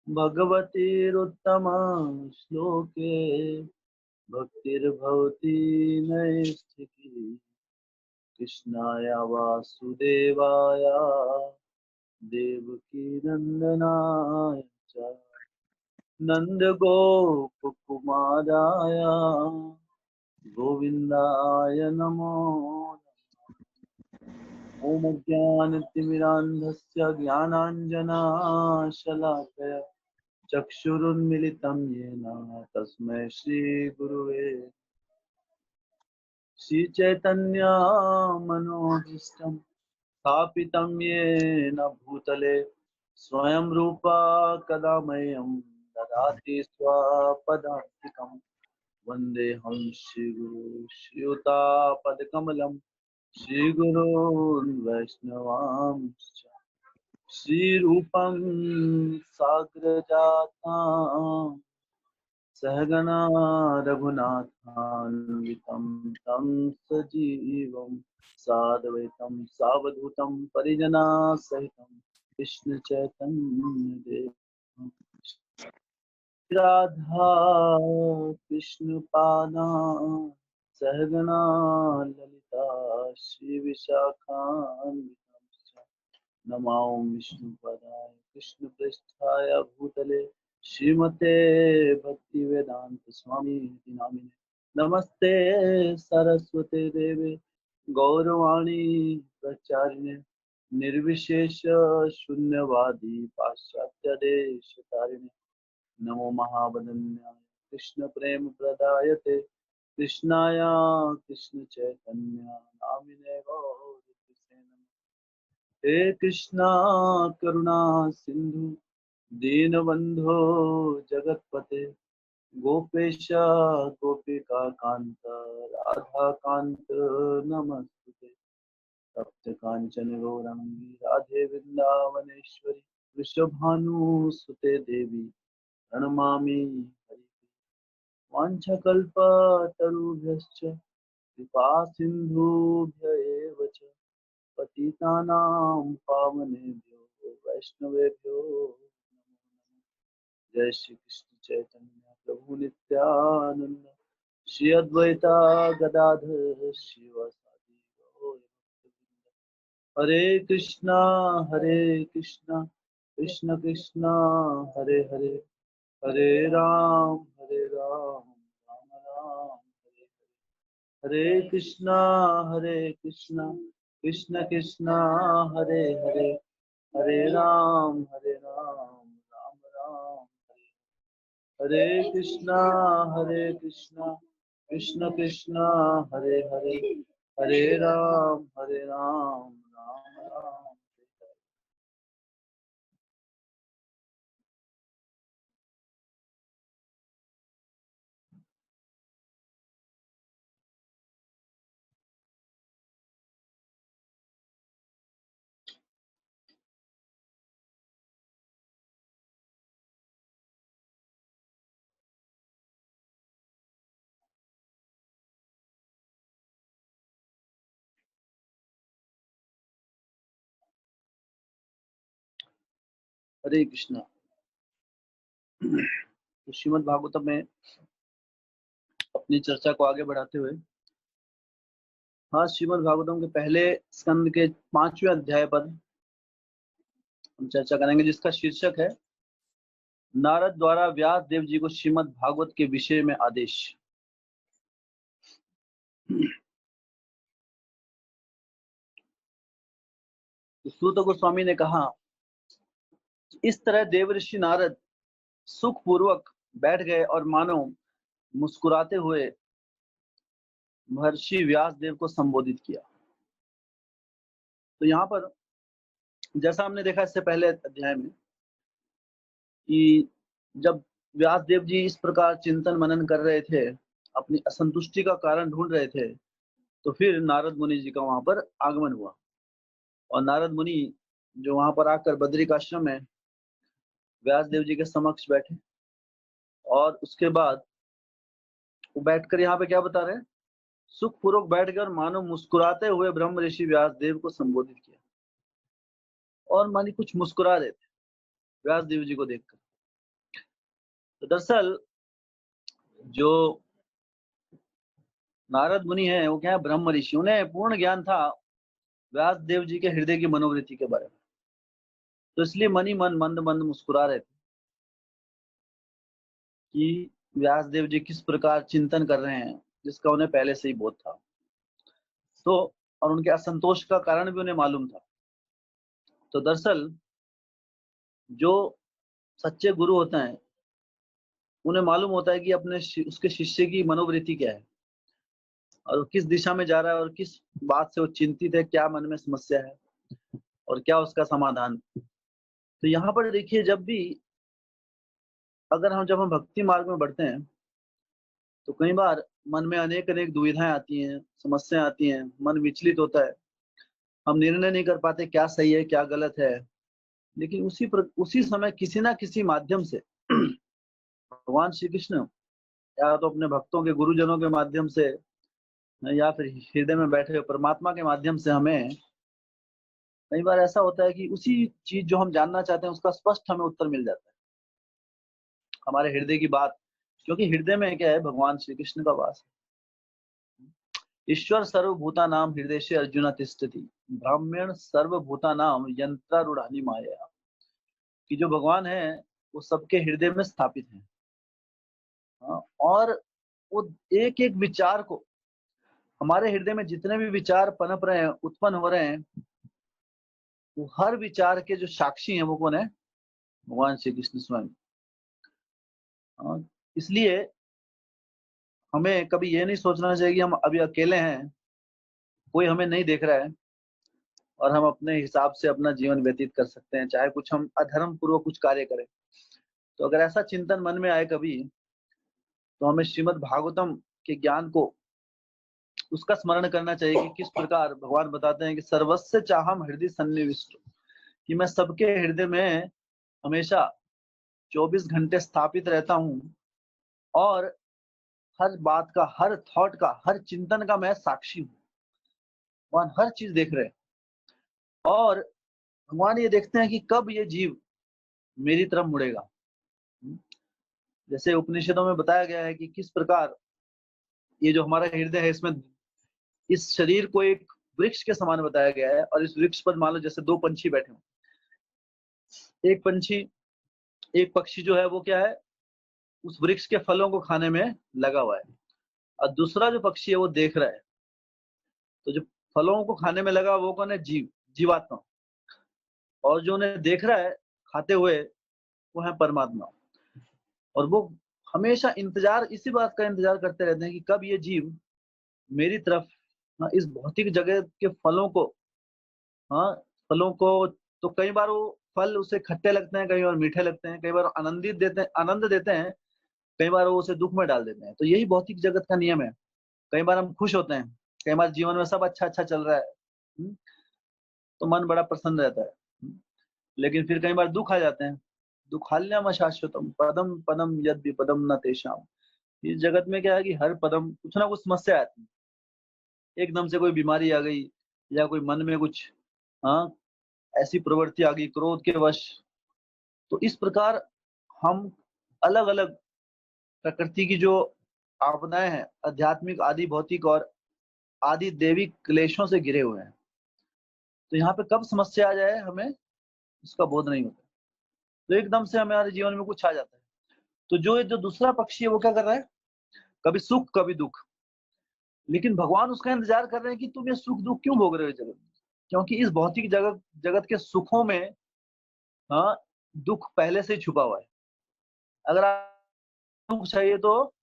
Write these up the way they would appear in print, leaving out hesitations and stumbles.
भगवतीरुत्तम श्लोके भक्तिर्भवति नैष्ठिकी कृष्णाय वासुदेवाय देवकी नंदनाय च नन्दगोपकुमाराय गोविन्दाय नमो नमः। ॐ अज्ञानतिमिरान्धस्य ज्ञानाञ्जनाशलाकया चक्षुरुन्मिलितं येन तस्मै श्रीगुरुवे श्रीचैतन्यमनोभीष्टं स्थापितं येन भूतले स्वयं रूपा कदा मह्यं ददाति स्वपदान्तिकं वन्देऽहं श्रीगुरू श्रीयुतापदकमलं श्रीगुरून् वैष्णवांश्च श्रीरूपं साग्रजातां सहगणा रघुनाथान्वितं तं सजीवं साद्वैतं सावधूतं परिजनासहितं कृष्णचैतन्यदेव राधा कृष्णपादान् सहगणा ललिता श्रीविशाखान्वितं नमो विष्णुपदाय कृष्णपृष्ठाय भूतले श्रीमते भक्तिवेदांत स्वामी नामिने नमस्ते सरस्वते देवे गौरवाणी प्रचारिणे निर्विशेष शून्यवादी पाश्चात्य देश तारिणे नमो महावदन्याय कृष्ण प्रेम प्रदायते कृष्णाय कृष्ण चैतन्य नामिने गौरवसे नमः। हे कृष्णा करुणा सिंधु दीनबंधो जगतपते गोपेश गोपिका कांत राधा कांत नमस्ते तप्त कांचन गौरांगी राधे वृंदावनेश्वरी वृषभानुसुते देवी प्रणमामि हरि वाञ्छकल्पतरुभ्यश्च कृपा सिन्धुभ्य एव च पतितानां पावनेभ्यो वैष्णवेभ्यो नमो नमः। जय श्री कृष्ण चैतन्य प्रभु नित्यानंद श्री अद्वैता गदाधर शिवसादि गौर भक्तवृंद। हरे कृष्णा कृष्ण कृष्ण हरे हरे हरे राम राम राम हरे हरे हरे कृष्णा कृष्ण कृष्ण हरे हरे हरे राम राम राम हरे कृष्णा कृष्ण कृष्ण हरे हरे हरे राम राम राम हरे कृष्णा। तो श्रीमद् भागवतम में अपनी चर्चा को आगे बढ़ाते हुए हाँ श्रीमद् भागवतम के पहले स्कंद के 5वें अध्याय पर हम चर्चा करेंगे जिसका शीर्षक है नारद द्वारा व्यास देव जी को श्रीमद् भागवत के विषय में आदेश। सूत गोस्वामी ने कहा इस तरह देवऋषि नारद सुख पूर्वक बैठ गए और मानो मुस्कुराते हुए महर्षि व्यास देव को संबोधित किया। तो यहाँ पर जैसा हमने देखा इससे पहले अध्याय में कि जब व्यास देव जी इस प्रकार चिंतन मनन कर रहे थे, अपनी असंतुष्टि का कारण ढूंढ रहे थे, तो फिर नारद मुनि जी का वहां पर आगमन हुआ और नारद मुनि जो वहां पर आकर बद्रिक आश्रम में व्यास देव जी के समक्ष बैठे और उसके बाद वो बैठकर यहाँ पे क्या बता रहे हैं, सुखपूर्वक बैठ गए और मानो मुस्कुराते हुए ब्रह्म ऋषि व्यास देव को संबोधित किया और मानी कुछ मुस्कुरा रहे थे व्यास देव जी को देखकर। तो दरअसल जो नारद मुनि हैं वो क्या है, ब्रह्म ऋषि, उन्हें पूर्ण ज्ञान था व्यास देव जी के हृदय की मनोवृत्ति के बारे में। तो इसलिए मन ही मन मंद मंद मुस्कुरा रहे थे कि व्यास देव जी किस प्रकार चिंतन कर रहे हैं, जिसका उन्हें पहले से ही बोध था। तो और उनके असंतोष का कारण भी उन्हें मालूम था। तो दरअसल जो सच्चे गुरु होते हैं उन्हें मालूम होता है कि उसके शिष्य की मनोवृत्ति क्या है और वो किस दिशा में जा रहा है और किस बात से वो चिंतित है, क्या मन में समस्या है और क्या उसका समाधान। तो यहाँ पर देखिए, जब हम भक्ति मार्ग में बढ़ते हैं तो कई बार मन में अनेक अनेक दुविधाएं आती हैं, समस्याएं आती हैं, मन विचलित होता है, हम निर्णय नहीं कर पाते क्या सही है क्या गलत है। लेकिन उसी समय किसी ना किसी माध्यम से भगवान श्री कृष्ण या तो अपने भक्तों के गुरुजनों के माध्यम से या फिर हृदय में बैठे हुए परमात्मा के माध्यम से हमें कई बार ऐसा होता है कि उसी चीज जो हम जानना चाहते हैं उसका स्पष्ट हमें उत्तर मिल जाता है, हमारे हृदय की बात। क्योंकि हृदय में क्या है, भगवान श्री कृष्ण का वास है। ईश्वर सर्वभूता नाम हृदय से अर्जुन तिष्ठति, ब्राह्मण सर्वभूता नाम यंत्रारूढ़ानि माया। कि जो भगवान है वो सबके हृदय में स्थापित है। हाँ, और वो एक एक विचार को, हमारे हृदय में जितने भी विचार पनप रहे हैं, उत्पन्न हो रहे हैं, वो हर विचार के जो साक्षी हैं वो कौन है, भगवान श्री कृष्ण स्वयं। हाँ, इसलिए हमें कभी ये नहीं सोचना चाहिए कि हम अभी अकेले हैं, कोई हमें नहीं देख रहा है और हम अपने हिसाब से अपना जीवन व्यतीत कर सकते हैं, चाहे कुछ हम अधर्म पूर्वक कुछ कार्य करें। तो अगर ऐसा चिंतन मन में आए कभी, तो हमें श्रीमद् भागवतम के ज्ञान को, उसका स्मरण करना चाहिए कि किस प्रकार भगवान बताते हैं कि सर्वस्य चाहम हृदय सन्निविष्ट, कि मैं सबके हृदय में हमेशा 24 घंटे स्थापित रहता हूँ और हर बात का, हर थॉट का, हर चिंतन का मैं साक्षी हूँ। भगवान हर चीज देख रहे हैं और भगवान ये देखते हैं कि कब ये जीव मेरी तरफ मुड़ेगा। जैसे उपनिषदों में बताया गया है कि किस प्रकार ये जो हमारा हृदय है, इसमें इस शरीर को एक वृक्ष के समान बताया गया है और इस वृक्ष पर मान लो जैसे दो पंछी बैठे हों। एक पक्षी जो है वो क्या है, उस वृक्ष के फलों को खाने में लगा हुआ है और दूसरा जो पक्षी है वो देख रहा है। तो जो फलों को खाने में लगा वो कौन है, जीवात्मा। और जो उन्हें देख रहा है खाते हुए वो है परमात्मा। और वो हमेशा इसी बात का इंतजार करते रहते हैं कि कब ये जीव मेरी तरफ, इस भौतिक जगत के फलों को, हाँ फलों को, तो कई बार वो फल उसे खट्टे लगते हैं, कई बार मीठे लगते हैं, कई बार आनंद देते हैं, कई बार वो उसे दुख में डाल देते हैं। तो यही भौतिक जगत का नियम है। कई बार हम खुश होते हैं, कई बार जीवन में सब अच्छा अच्छा चल रहा है, तो मन बड़ा प्रसन्न रहता है। लेकिन फिर कई बार दुख आ जाते हैं। दुखाल्यम शाश्वतम पदम पदम यद विपदम न तेषाम। इस जगत में क्या है कि हर पदम कुछ ना कुछ समस्या आती है। एकदम से कोई बीमारी आ गई या कोई मन में कुछ, हाँ ऐसी प्रवृत्ति आ गई क्रोध के वश। तो इस प्रकार हम अलग अलग प्रकृति की जो आपदाएं हैं, आध्यात्मिक, आदि भौतिक और आदि देविक क्लेशों से घिरे हुए हैं। तो यहाँ पे कब समस्या आ जाए हमें उसका बोध नहीं होता। तो एकदम से हमारे जीवन में कुछ आ जाता है। तो जो दूसरा पक्षी है वो क्या कर रहा है, कभी सुख कभी दुख। लेकिन भगवान उसका इंतजार कर रहे हैं कि तुम ये सुख दुख क्यों भोग रहे हो जगत में। क्योंकि इस भौतिक जगत जगत के सुखों में, हाँ दुख पहले से ही छुपा हुआ है। अगर आपको दुख चाहिए तो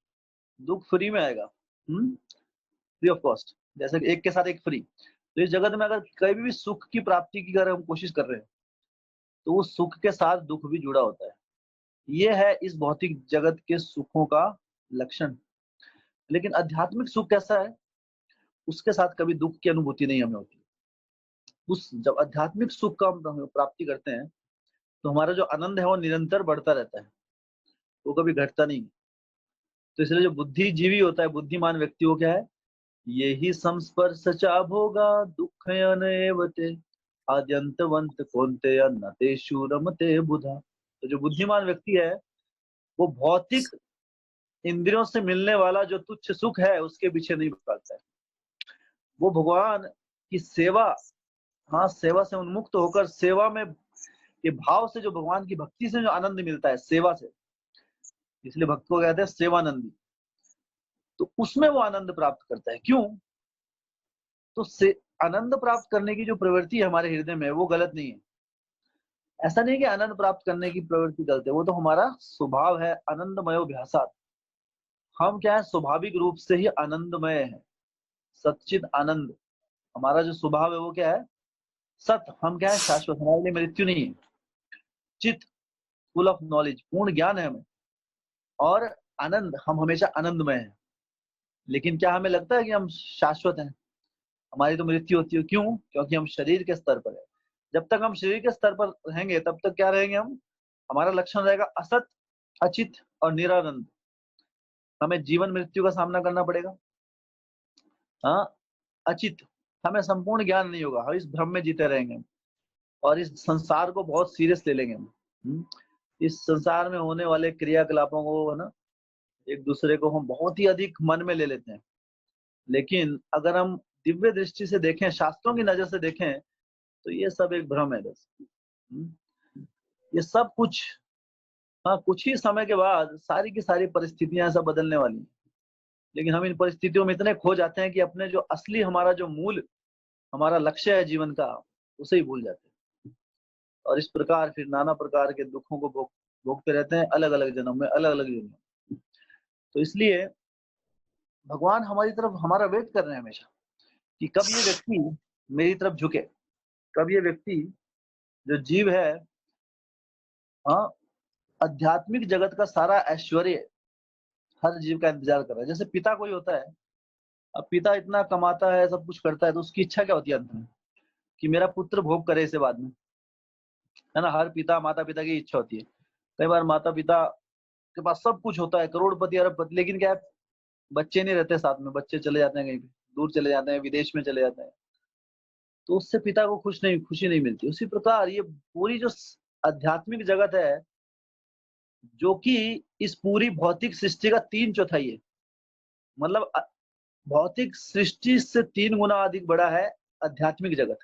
दुख फ्री में आएगा, फ्री ऑफ कॉस्ट, जैसे कि एक के साथ एक फ्री। तो इस जगत में अगर कभी भी सुख की प्राप्ति की अगर हम कोशिश कर रहे हैं तो उस सुख के साथ दुख भी जुड़ा होता है। ये है इस भौतिक जगत के सुखों का लक्षण। लेकिन आध्यात्मिक सुख कैसा है, उसके साथ कभी दुख की अनुभूति नहीं हमें होती। जब आध्यात्मिक सुख का हम प्राप्ति करते हैं तो हमारा जो आनंद है वो निरंतर बढ़ता रहता है, वो कभी घटता नहीं। तो इसलिए जो बुद्धिजीवी होता है, बुद्धिमान व्यक्ति, वो क्या है, यही संस्पर्श चा भोगा दुख एवते आद्यंतवंत कौन्तेय न तेषु रमते बुधा। तो जो बुद्धिमान व्यक्ति है वो भौतिक इंद्रियों से मिलने वाला जो तुच्छ सुख है उसके पीछे नहीं भागता है। वो भगवान की सेवा, हाँ, सेवा से उन्मुक्त होकर सेवा में के भाव से, जो भगवान की भक्ति से जो आनंद मिलता है सेवा से, इसलिए भक्त को कहते हैं सेवानंदी। तो उसमें वो आनंद प्राप्त करता है। क्यों? तो से आनंद प्राप्त करने की जो प्रवृत्ति है हमारे हृदय में, वो गलत नहीं है। ऐसा नहीं कि आनंद प्राप्त करने की प्रवृत्ति गलत है, वो तो हमारा स्वभाव है। आनंदमयो भ्यासात, हम क्या है, स्वाभाविक रूप से ही आनंदमय है। सच्चिद आनंद हमारा जो स्वभाव है वो क्या है, सत। हम क्या है, शाश्वत, हमारे लिए मृत्यु नहीं है। चित, फुल ऑफ नॉलेज, पूर्ण ज्ञान है हमें। और आनंद, हम हमेशा आनंदमय है। लेकिन क्या हमें लगता है कि हम शाश्वत हैं? हमारी तो मृत्यु होती है। क्यों? क्योंकि हम शरीर के स्तर पर है। जब तक हम शरीर के स्तर पर रहेंगे तब तक क्या रहेंगे हम, हमारा लक्षण रहेगा असत, अचित और निरानंद। हमें जीवन मृत्यु का सामना करना पड़ेगा। हाँ, अचित, हमें संपूर्ण ज्ञान नहीं होगा, हम इस भ्रम में जीते रहेंगे और इस संसार को बहुत सीरियस ले लेंगे हम। इस संसार में होने वाले क्रियाकलापों को, है ना, एक दूसरे को हम बहुत ही अधिक मन में ले लेते हैं। लेकिन अगर हम दिव्य दृष्टि से देखें, शास्त्रों की नजर से देखें, तो ये सब एक भ्रम है बस। ये सब कुछ, हाँ, कुछ ही समय के बाद सारी की सारी परिस्थितियां सब बदलने वाली हैं। लेकिन हम इन परिस्थितियों में इतने खो जाते हैं कि अपने जो असली, हमारा जो मूल, हमारा लक्ष्य है जीवन का, उसे ही भूल जाते हैं। और इस प्रकार फिर नाना प्रकार के दुखों को भोगते रहते हैं, अलग अलग जन्म में, अलग अलग जन्म में। तो इसलिए भगवान हमारी तरफ, हमारा वेट कर रहे हैं हमेशा कि कब ये व्यक्ति मेरी तरफ झुके, कब ये व्यक्ति, जो जीव है, हाँ, आध्यात्मिक जगत का सारा ऐश्वर्य हर जीव का इंतजार कर रहा है। जैसे पिता कोई होता है, अब पिता इतना कमाता है, सब कुछ करता है, तो उसकी इच्छा क्या होती है अंत में, कि मेरा पुत्र भोग करे इसे बाद में, है ना। हर पिता, माता पिता की इच्छा होती है। कई बार माता पिता के पास सब कुछ होता है, करोड़पति अरबपति, लेकिन क्या है, बच्चे नहीं रहते साथ में, बच्चे चले जाते हैं कहीं पे दूर, चले जाते हैं विदेश में, चले जाते हैं। तो उससे पिता को खुशी नहीं मिलती। उसी प्रकार ये पूरी जो आध्यात्मिक जगत है, जो कि इस पूरी भौतिक सृष्टि का 3/4 है, मतलब भौतिक सृष्टि से 3 गुना अधिक बड़ा है आध्यात्मिक जगत।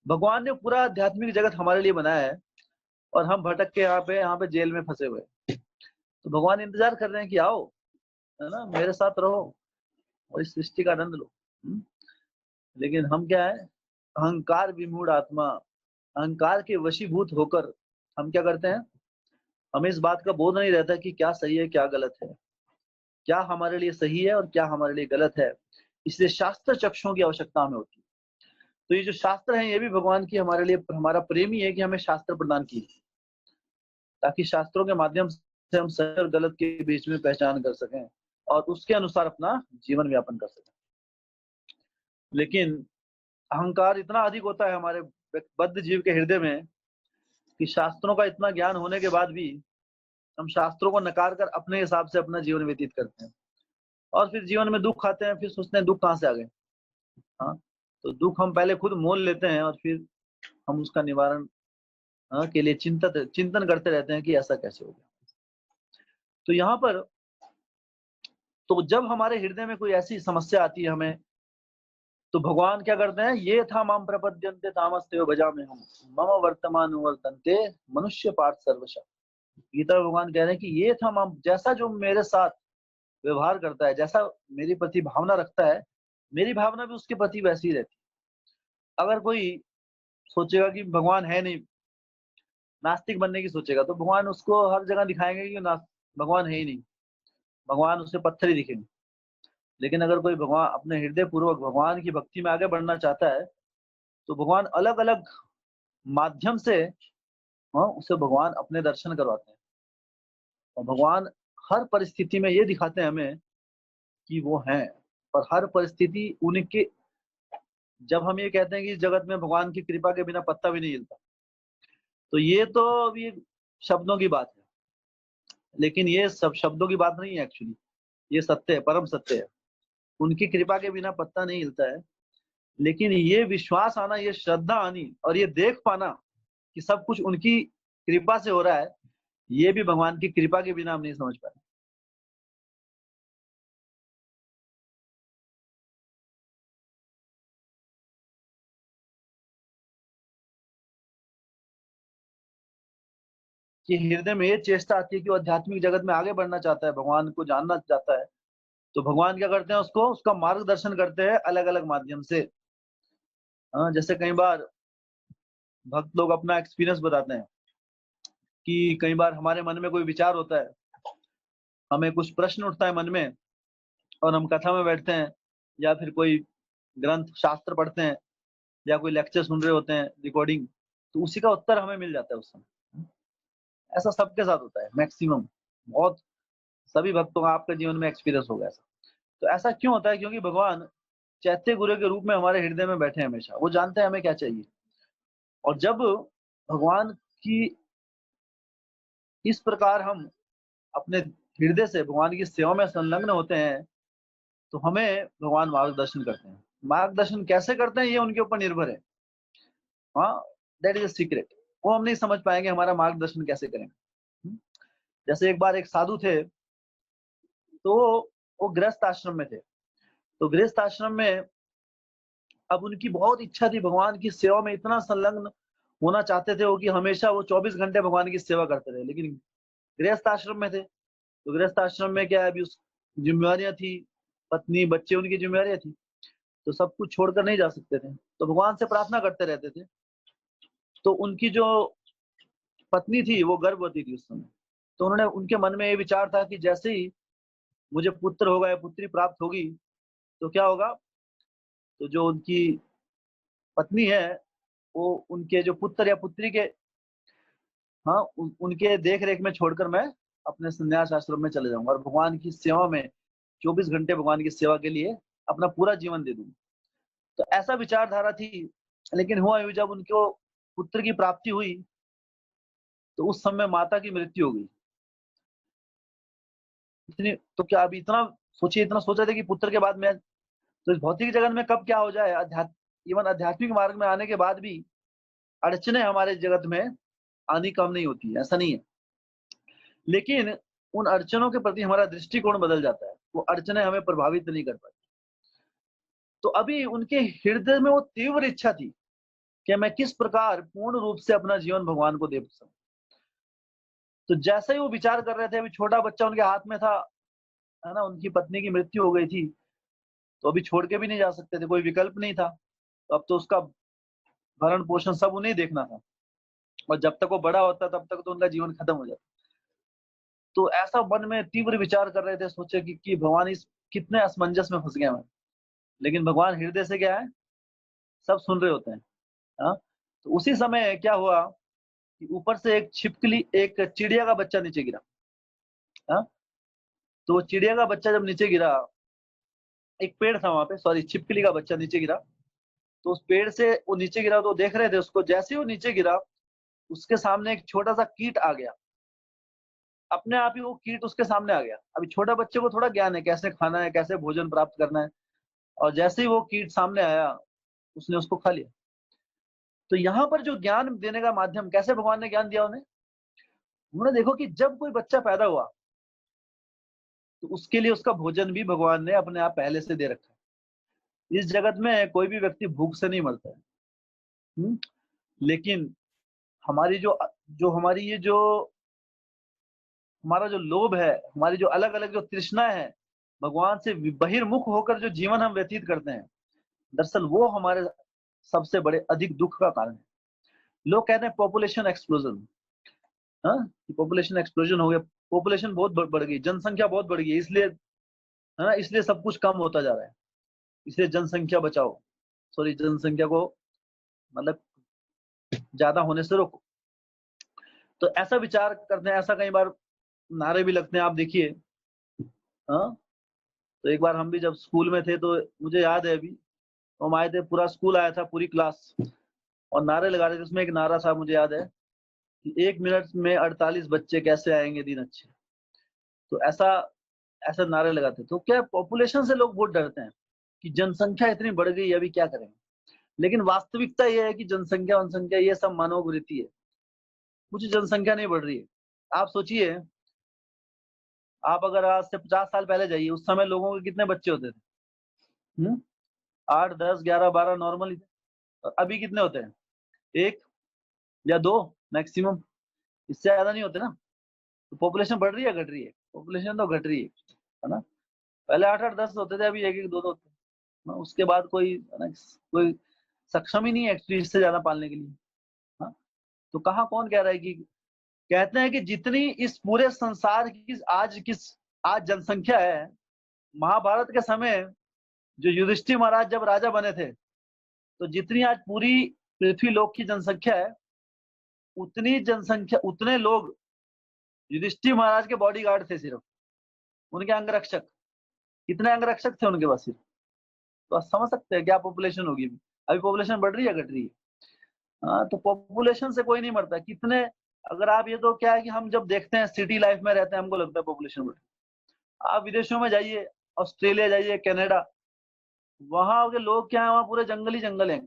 भगवान ने पूरा आध्यात्मिक जगत हमारे लिए बनाया है और हम भटक के यहाँ पे जेल में फंसे हुए हैं। तो भगवान इंतजार कर रहे हैं कि आओ, है ना, मेरे साथ रहो और इस सृष्टि का आनंद लो। लेकिन हम क्या है, अहंकार विमूढ़ आत्मा, अहंकार के वशीभूत होकर हम क्या करते हैं, हमें इस बात का बोध नहीं रहता कि क्या सही है क्या गलत है, क्या हमारे लिए सही है और क्या हमारे लिए गलत है। इसलिए शास्त्र चक्षुओं की आवश्यकता हमें होती है। तो ये जो शास्त्र है, ये भी भगवान की हमारे लिए, हमारा प्रेम ही है कि हमें शास्त्र प्रदान किए, ताकि शास्त्रों के माध्यम से हम सही और गलत के बीच में पहचान कर सकें और उसके अनुसार अपना जीवन व्यापन कर सकें। लेकिन अहंकार इतना अधिक होता है हमारे बद्ध जीव के हृदय में कि शास्त्रों का इतना ज्ञान होने के बाद भी हम शास्त्रों को नकार कर अपने हिसाब से अपना जीवन व्यतीत करते हैं और फिर जीवन में दुख आते हैं, फिर सोचते हैं दुख कहाँ से आ गए। हाँ, तो दुख हम पहले खुद मोल लेते हैं और फिर हम उसका निवारण, हाँ, के लिए चिंतन करते रहते हैं कि ऐसा कैसे हो गया। तो यहाँ पर, तो जब हमारे हृदय में कोई ऐसी समस्या आती है हमें, तो भगवान क्या करते हैं, ये था माम प्रपद्यन्ते तामस्तेव भजाम्यहम् हम मम वर्तमान वर्तन्ते मनुष्य पार्थ सर्वशः। गीता में भगवान कह रहे हैं कि ये था माम, जैसा जो मेरे साथ व्यवहार करता है, जैसा मेरी प्रति भावना रखता है, मेरी भावना भी उसके प्रति वैसी ही रहती है। अगर कोई सोचेगा कि भगवान है नहीं, नास्तिक बनने की सोचेगा, तो भगवान उसको हर जगह दिखाएंगे कि भगवान है ही नहीं, भगवान उसे पत्थर ही दिखेंगे। लेकिन अगर कोई भगवान अपने हृदय पूर्वक भगवान की भक्ति में आगे बढ़ना चाहता है, तो भगवान अलग अलग माध्यम से, हाँ, उसे भगवान अपने दर्शन करवाते हैं। और भगवान हर परिस्थिति में ये दिखाते हैं हमें कि वो हैं, और हर परिस्थिति उनके, जब हम ये कहते हैं कि इस जगत में भगवान की कृपा के बिना पत्ता भी नहीं हिलता, तो ये तो अभी शब्दों की बात है। लेकिन ये सब शब्दों की बात नहीं है, एक्चुअली ये सत्य है, परम सत्य है। उनकी कृपा के बिना पत्ता नहीं हिलता है। लेकिन ये विश्वास आना, ये श्रद्धा आनी और ये देख पाना कि सब कुछ उनकी कृपा से हो रहा है, ये भी भगवान की कृपा के बिना हम नहीं समझ पाए। कि हृदय में ये चेष्टा आती है कि वो आध्यात्मिक जगत में आगे बढ़ना चाहता है, भगवान को जानना चाहता है, तो भगवान क्या करते हैं, उसको उसका मार्गदर्शन करते हैं अलग अलग माध्यम से। जैसे कई बार भक्त लोग अपना एक्सपीरियंस बताते हैं कि कई बार हमारे मन में कोई विचार होता है, हमें कुछ प्रश्न उठता है मन में, और हम कथा में बैठते हैं या फिर कोई ग्रंथ शास्त्र पढ़ते हैं या कोई लेक्चर सुन रहे होते हैं रिकॉर्डिंग, तो उसी का उत्तर हमें मिल जाता है उस समय। ऐसा सबके साथ होता है मैक्सिमम, बहुत सभी भक्तों का आपके जीवन में एक्सपीरियंस होगा ऐसा। तो ऐसा क्यों होता है? क्योंकि भगवान चैत्य गुरु के रूप में हमारे हृदय में बैठे हैं हमेशा, वो जानते हैं हमें क्या चाहिए। और जब भगवान की इस प्रकार हम अपने हृदय से भगवान की सेवा में संलग्न होते हैं, तो हमें भगवान मार्गदर्शन करते हैं। मार्गदर्शन कैसे करते हैं ये उनके ऊपर निर्भर है। हाँ, दैट इज अ सीक्रेट। वो हम नहीं समझ पाएंगे हमारा मार्गदर्शन कैसे करेंगे। जैसे एक बार एक साधु थे, तो वो गृहस्थ आश्रम में थे। तो गृहस्थ आश्रम में अब उनकी बहुत इच्छा थी, भगवान की सेवा में इतना संलग्न होना चाहते थे वो कि हमेशा वो 24 घंटे भगवान की सेवा करते रहे, लेकिन गृहस्थ आश्रम में थे। तो गृहस्थ आश्रम में क्या है, अभी उस जिम्मेवारियां थी, पत्नी बच्चे उनकी जिम्मेवारियां थी, तो सब कुछ छोड़कर नहीं जा सकते थे। तो भगवान से प्रार्थना करते रहते थे। तो उनकी जो पत्नी थी वो गर्भवती थी उस समय। तो उन्होंने, उनके मन में ये विचार था कि जैसे ही मुझे पुत्र होगा या पुत्री प्राप्त होगी तो क्या होगा, तो जो उनकी पत्नी है वो उनके जो पुत्र या पुत्री के, हाँ, उनके देख रेख में छोड़कर मैं अपने संन्यास आश्रम में चले जाऊंगा और भगवान की सेवा में 24 घंटे भगवान की सेवा के लिए अपना पूरा जीवन दे दूंगा। तो ऐसा विचारधारा थी। लेकिन हुआ यूं, जब उनको पुत्र की प्राप्ति हुई तो उस समय माता की मृत्यु हो गई। इतनी, तो क्या अभी इतना सोचिए, इतना सोचा था कि पुत्र के बाद मैं, तो इस भौतिक जगत में कब क्या हो जाए, इवन आध्यात्मिक मार्ग में आने के बाद भी अड़चने हमारे जगत में आनी कम नहीं होती है, ऐसा नहीं है। लेकिन उन अड़चनों के प्रति हमारा दृष्टिकोण बदल जाता है, वो अड़चने हमें प्रभावित नहीं कर पाती। तो अभी उनके हृदय में वो तीव्र इच्छा थी कि मैं किस प्रकार पूर्ण रूप से अपना जीवन भगवान को दे सकूं। तो जैसे ही वो विचार कर रहे थे, अभी छोटा बच्चा उनके हाथ में था, है ना, उनकी पत्नी की मृत्यु हो गई थी, तो अभी छोड़ के भी नहीं जा सकते थे, कोई विकल्प नहीं था। तो अब तो उसका भरण पोषण सब उन्हें देखना था, और जब तक वो बड़ा होता तब तक तो उनका जीवन खत्म हो जाता। तो ऐसा मन में तीव्र विचार कर रहे थे, सोचे कि भगवान इस कितने असमंजस में फंस गए मैं। लेकिन भगवान हृदय से क्या है, सब सुन रहे होते हैं। हाँ, तो उसी समय क्या हुआ कि ऊपर से एक छिपकली, एक चिड़िया का बच्चा नीचे गिरा। हाँ, तो वो चिड़िया का बच्चा जब नीचे गिरा, एक पेड़ था वहां पे, सॉरी, छिपकली का बच्चा नीचे गिरा। तो उस पेड़ से वो नीचे गिरा, तो देख रहे थे उसको। जैसे ही वो नीचे गिरा, उसके सामने एक छोटा सा कीट आ गया। अपने आप ही वो कीट उसके सामने आ गया। अभी छोटा बच्चे को थोड़ा ज्ञान है कैसे खाना है, कैसे भोजन प्राप्त करना है, और जैसे ही वो कीट सामने आया, उसने उसको खा लिया। तो यहाँ पर जो ज्ञान देने का माध्यम, कैसे भगवान ने ज्ञान दिया उन्हें, उन्होंने देखो कि जब कोई बच्चा पैदा हुआ तो उसके लिए उसका भोजन भी भगवान ने अपने आप पहले से दे रखा है। इस जगत में कोई भी व्यक्ति भूख से नहीं मरता है। हम्म? लेकिन हमारी जो जो हमारी ये जो हमारा जो लोभ है, हमारी जो अलग अलग जो तृष्णा है, भगवान से बहिर्मुख होकर जो जीवन हम व्यतीत करते हैं, दरअसल वो हमारे सबसे बड़े अधिक दुख का कारण है। लोग कहते हैं पॉपुलेशन एक्सप्लोजन, हाँ, पॉपुलेशन एक्सप्लोजन हो गया, पॉपुलेशन बहुत बढ़ गई, जनसंख्या बहुत बढ़ गई, इसलिए, है ना, इसलिए सब कुछ कम होता जा रहा है, इसलिए जनसंख्या बचाओ, सॉरी, जनसंख्या को मतलब ज्यादा होने से रोको। तो ऐसा विचार करते हैं, ऐसा कई बार नारे भी लगते हैं, आप देखिए। हाँ, तो एक बार हम भी जब स्कूल में थे, तो मुझे याद है, अभी हम आए थे, पूरा स्कूल आया था, पूरी क्लास, और नारे लगा रहे थे। उसमें एक नारा था, मुझे याद है, कि 1 मिनट में 48 बच्चे कैसे आएंगे दिन अच्छे। तो ऐसा ऐसा नारे लगाते। तो क्या पॉपुलेशन से लोग बहुत डरते हैं कि जनसंख्या इतनी बढ़ गई, अभी क्या करेंगे। लेकिन वास्तविकता यह है कि जनसंख्या, जनसंख्या ये सब मानव वृत्ति है, कुछ जनसंख्या नहीं बढ़ रही है। आप सोचिए, आप अगर आज से 50 साल पहले जाइए, उस समय लोगों के कितने बच्चे होते थे? 8, 10, 11, 12 नॉर्मल ही थे। और अभी कितने होते हैं? 1 या 2 मैक्सिमम, इससे ज़्यादा नहीं होते ना। तो पॉपुलेशन बढ़ रही है, घट रही है? पॉपुलेशन तो घट रही है ना? पहले 8-8, 10 होते थे, अभी 1-1, 2-2 होते हैं ना। उसके बाद कोई है ना, कोई सक्षम ही नहीं है एक्चुअली इससे ज़्यादा पालने के लिए। हाँ, तो कहाँ कौन कह रहा है कि कहते हैं कि जितनी इस पूरे संसार की आज जनसंख्या है, महाभारत के समय जो युधिष्ठिर महाराज जब राजा बने थे, तो जितनी आज पूरी पृथ्वी लोक की जनसंख्या है, उतने लोग युधिष्ठिर महाराज के बॉडीगार्ड थे सिर्फ, उनके अंगरक्षक। कितने अंगरक्षक थे उनके पास सिर्फ? तो आप समझ सकते हैं क्या पॉपुलेशन होगी। अभी पॉपुलेशन बढ़ रही है, घट रही है? हाँ, तो पॉपुलेशन से कोई नहीं मरता। कितने, अगर आप ये, तो क्या है कि हम जब देखते हैं सिटी लाइफ में रहते हैं, हमको लगता है पॉपुलेशन बढ़ रही है। आप विदेशों में जाइए, ऑस्ट्रेलिया जाइए, कनाडा, वहां के लोग क्या है, वहाँ पूरे जंगल ही जंगल है।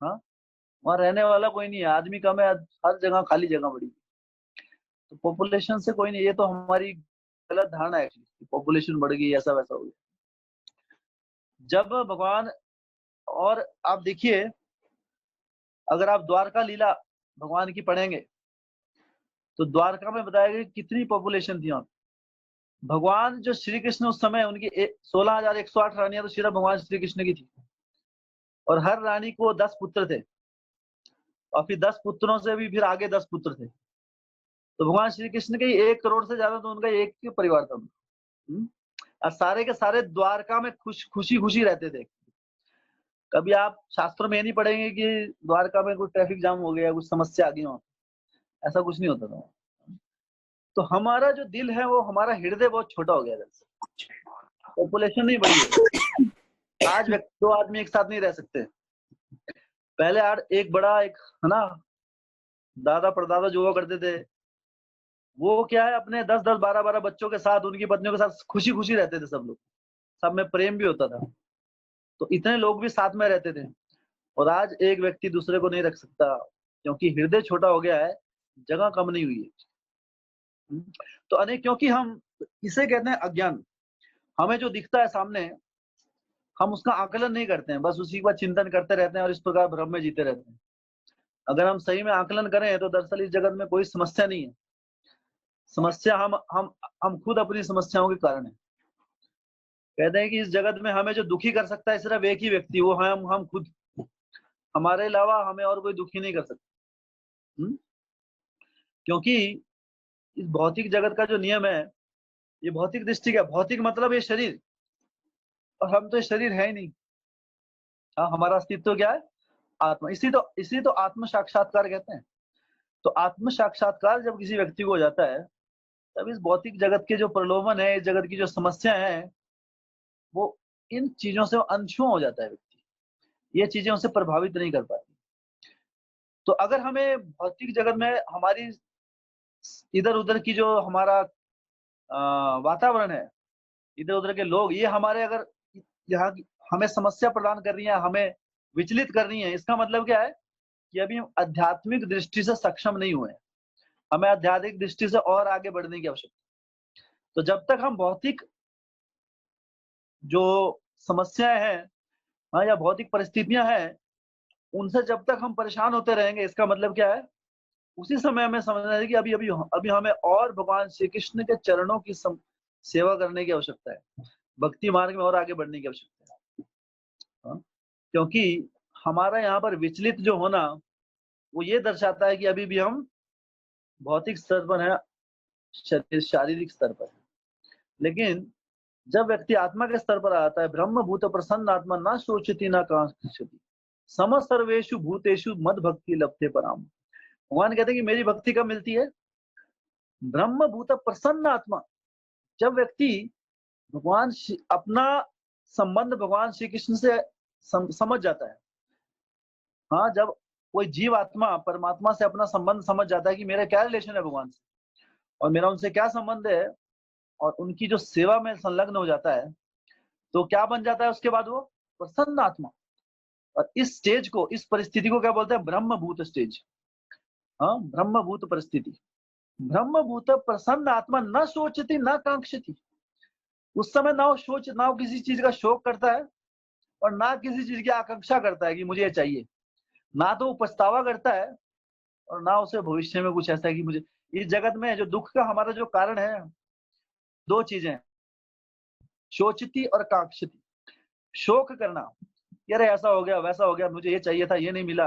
हाँ, वहाँ रहने वाला कोई नहीं है, आदमी कम है, हर जगह खाली जगह पड़ी है। तो पॉपुलेशन से कोई नहीं, ये तो हमारी गलत धारणा है कि पॉपुलेशन बढ़ गई, ऐसा वैसा हो गया। जब भगवान, और आप देखिए, अगर आप द्वारका लीला भगवान की पढ़ेंगे, तो द्वारका में बताया गया कितनी पॉपुलेशन थी वहां। भगवान जो श्री कृष्ण उस समय, उनकी 16,108 रानियां तो सिर्फ भगवान श्री कृष्ण की थी, और हर रानी को 10 पुत्र थे, और फिर 10 पुत्रों से भी फिर आगे 10 पुत्र थे। तो भगवान श्री कृष्ण के 1 करोड़ से ज्यादा तो उनका एक ही परिवार था। और सारे के सारे द्वारका में खुशी खुशी रहते थे। कभी आप शास्त्रों में ये नहीं पढ़ेंगे कि द्वारका में कुछ ट्रैफिक जाम हो गया, कुछ समस्या आ गई वहां, ऐसा कुछ नहीं होता था। तो हमारा जो दिल है, वो हमारा हृदय बहुत छोटा हो गया है। पॉपुलेशन नहीं बढ़ी है। आज 2 आदमी एक साथ नहीं रह सकते। पहले एक बड़ा, एक है ना, दादा परदादा जो हुआ करते थे, वो क्या है, अपने 10-10, 12-12 बच्चों के साथ, उनकी पत्नियों के साथ खुशी खुशी रहते थे सब लोग। सब में प्रेम भी होता था। तो इतने लोग भी साथ में रहते थे। और आज एक व्यक्ति दूसरे को नहीं रख सकता, क्योंकि हृदय छोटा हो गया है, जगह कम नहीं हुई है। तो अनेक, क्योंकि हम इसे कहते हैं अज्ञान। हमें जो दिखता है सामने, हम उसका आकलन नहीं करते हैं, बस उसी का चिंतन करते रहते हैं और इस प्रकार भ्रम में जीते रहते हैं। अगर हम सही में आकलन करें, तो दरअसल इस जगत में कोई समस्या नहीं है। समस्या हम खुद अपनी समस्याओं के कारण है। कहते हैं कि इस जगत में हमें जो दुखी कर सकता है सिर्फ एक ही व्यक्ति, वो है हम खुद। हमारे अलावा हमें और कोई दुखी नहीं कर सकता। क्योंकि इस भौतिक जगत का जो नियम है, ये भौतिक दृष्टि का, भौतिक मतलब ये शरीर, और हम तो शरीर है ही नहीं। हाँ, हमारा अस्तित्व क्या है? आत्मा। इसी तो आत्म साक्षात्कार कहते हैं। तो आत्म साक्षात्कार जब किसी व्यक्ति को हो जाता है, तब इस भौतिक जगत के जो प्रलोभन है, इस जगत की जो समस्या है, वो, इन चीजों से अनछुआ हो जाता है व्यक्ति। ये चीजें उसे प्रभावित नहीं कर पाती। तो अगर हमें भौतिक जगत में हमारी इधर उधर की जो हमारा वातावरण है, इधर उधर के लोग, ये हमारे, अगर यहाँ हमें समस्या प्रदान कर रही है, हमें विचलित कर रही है, इसका मतलब क्या है कि अभी हम आध्यात्मिक दृष्टि से सक्षम नहीं हुए हैं। हमें आध्यात्मिक दृष्टि से और आगे बढ़ने की आवश्यकता है। तो जब तक हम भौतिक जो समस्याएं हैं, हाँ, या भौतिक परिस्थितियां हैं, उनसे जब तक हम परेशान होते रहेंगे, इसका मतलब क्या है, उसी समय हमें समझना है कि अभी अभी अभी हमें और भगवान श्री कृष्ण के चरणों की सेवा करने की आवश्यकता है। भक्ति मार्ग में और आगे बढ़ने की आवश्यकता है। हाँ? क्योंकि हमारा यहाँ पर विचलित जो होना, वो ये दर्शाता है कि अभी भी हम भौतिक स्तर पर है, शारीरिक स्तर पर है। लेकिन जब व्यक्ति आत्मा के स्तर पर आता है, ब्रह्म भूत प्रसन्न आत्मा ना सोचती ना कांक्षति, सम सर्वेषु भूतेषु मद भक्ति लभते पराम। भगवान कहते हैं कि मेरी भक्ति कब मिलती है? ब्रह्म भूत प्रसन्न आत्मा, जब व्यक्ति अपना संबंध भगवान श्री कृष्ण से समझ जाता है। हाँ, जब कोई जीव आत्मा परमात्मा से अपना संबंध समझ जाता है कि मेरा क्या रिलेशन है भगवान से, और मेरा उनसे क्या संबंध है, और उनकी जो सेवा में संलग्न हो जाता है, तो क्या बन जाता है उसके बाद? वो प्रसन्न आत्मा। और इस स्टेज को, इस परिस्थिति को क्या बोलते हैं? ब्रह्मभूत स्टेज। हाँ, ब्रह्मभूत परिस्थिति। ब्रह्मभूत प्रसन्न आत्मा न सोचती न कांक्षती। उस समय ना वो किसी चीज का शोक करता है और ना किसी चीज की आकांक्षा करता है कि मुझे ये चाहिए। ना तो वो पछतावा करता है और ना उसे भविष्य में कुछ ऐसा है कि मुझे। इस जगत में जो दुख का हमारा जो कारण है, दो चीजें, शोचती और कांक्षती। शोक करना, यार ऐसा हो गया वैसा हो गया, मुझे ये चाहिए था ये नहीं मिला,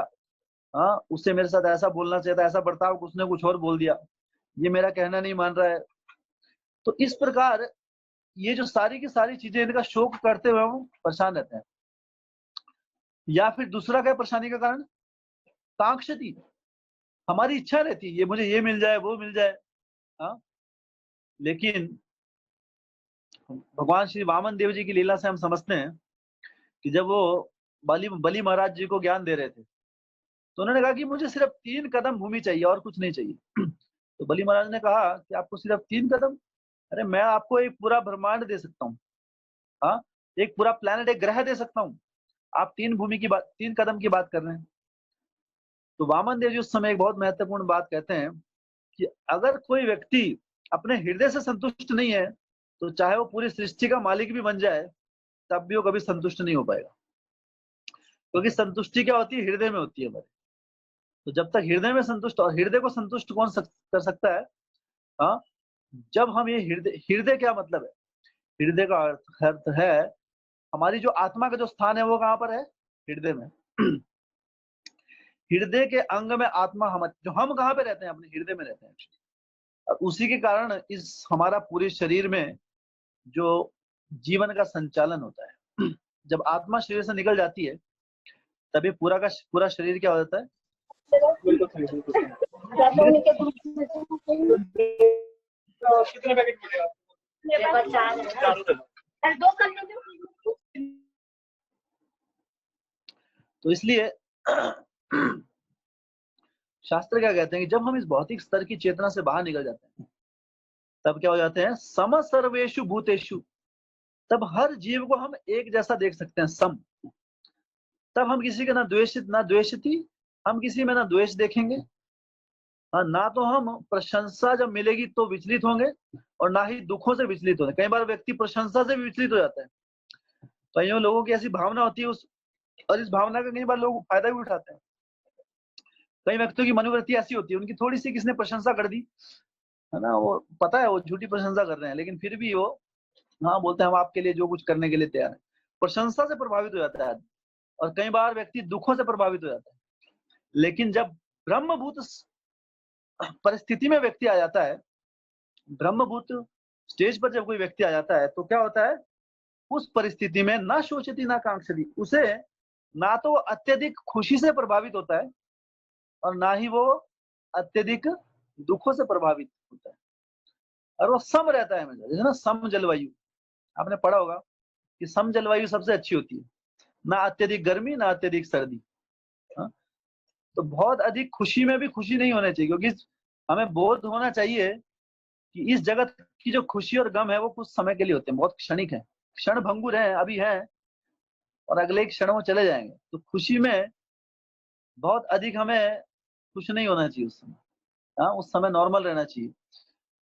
हाँ उससे मेरे साथ ऐसा बोलना चाहिए था, ऐसा बर्ताव उसने कुछ और बोल दिया, ये मेरा कहना नहीं मान रहा है। तो इस प्रकार ये जो सारी की सारी चीजें, इनका शोक करते हुए हम परेशान रहते हैं। या फिर दूसरा क्या परेशानी का कारण, कांक्षती, हमारी इच्छा रहती है ये मुझे ये मिल जाए वो मिल जाए। हाँ, लेकिन भगवान श्री वामन देव जी की लीला से हम समझते हैं कि जब वो बलि महाराज जी को ज्ञान दे रहे थे, तो उन्होंने कहा कि मुझे सिर्फ 3 कदम भूमि चाहिए और कुछ नहीं चाहिए। तो बलि महाराज ने कहा कि आपको सिर्फ 3 कदम, अरे मैं आपको एक पूरा ब्रह्मांड दे सकता हूँ, हाँ एक पूरा प्लेनेट, एक ग्रह दे सकता हूँ, आप 3 कदम की बात कर रहे हैं। तो वामन देव जी उस समय एक बहुत महत्वपूर्ण बात कहते हैं कि अगर कोई व्यक्ति अपने हृदय से संतुष्ट नहीं है, तो चाहे वो पूरी सृष्टि का मालिक भी बन जाए, तब भी वो कभी संतुष्ट नहीं हो पाएगा। क्योंकि संतुष्टि क्या होती है, हृदय में होती है हमारे। तो जब तक हृदय में संतुष्ट, और हृदय को संतुष्ट कौन कर सकता है, हाँ जब हम ये हृदय, हृदय क्या मतलब है, हृदय का अर्थ है हमारी जो आत्मा का जो स्थान है वो कहाँ पर है, हृदय में। हृदय के अंग में आत्मा, हम जो हम कहाँ पे रहते हैं, अपने हृदय में रहते हैं। और उसी के कारण इस हमारा पूरे शरीर में जो जीवन का संचालन होता है। जब आत्मा शरीर से निकल जाती है, तभी पूरा का पूरा शरीर क्या हो जाता है। कितने पैकेट तो इसलिए शास्त्र क्या कहते हैं कि जब हम इस भौतिक स्तर की चेतना से बाहर निकल जाते हैं, तब क्या हो जाते हैं, सम सर्वेषु भूतेषु। तब हर जीव को हम एक जैसा देख सकते हैं, सम। तब हम किसी के ना द्वेषती, हम किसी में ना द्वेष देखेंगे, हाँ ना तो हम प्रशंसा जब मिलेगी तो विचलित होंगे, और ना ही दुखों से विचलित होंगे। कई बार व्यक्ति प्रशंसा से भी विचलित हो जाता है। कईयों लोगों की ऐसी भावना होती है और इस भावना का कई बार लोग फायदा भी उठाते हैं। कई व्यक्तियों की मनोवृत्ति ऐसी होती है, उनकी थोड़ी सी किसने प्रशंसा कर दी, है ना, वो पता है वो झूठी प्रशंसा कर रहे हैं, लेकिन फिर भी वो हाँ बोलते हैं हम आपके लिए जो कुछ करने के लिए तैयार है। प्रशंसा से प्रभावित हो जाता है आदमी। और कई बार व्यक्ति दुखों से प्रभावित हो जाता है। लेकिन जब ब्रह्मभूत परिस्थिति में व्यक्ति आ जाता है, ब्रह्मभूत स्टेज पर जब कोई व्यक्ति आ जाता है, तो क्या होता है, उस परिस्थिति में ना सोचती ना कांक्षती, उसे ना तो वो अत्यधिक खुशी से प्रभावित होता है और ना ही वो अत्यधिक दुखों से प्रभावित होता है। और वो सम रहता है हमेशा, जैसे ना सम जलवायु, आपने पढ़ा होगा कि सम जलवायु सबसे अच्छी होती है, ना अत्यधिक गर्मी ना अत्यधिक सर्दी। हाँ? तो बहुत अधिक खुशी में भी खुशी नहीं होना चाहिए, क्योंकि हमें बोध होना चाहिए कि इस जगत की जो खुशी और गम है वो कुछ समय के लिए होते हैं, बहुत क्षणिक है, क्षण भंगुर है, अभी है और अगले क्षण वो चले जाएंगे। तो खुशी में बहुत अधिक हमें खुश नहीं होना चाहिए उस समय। हाँ उस समय नॉर्मल रहना चाहिए।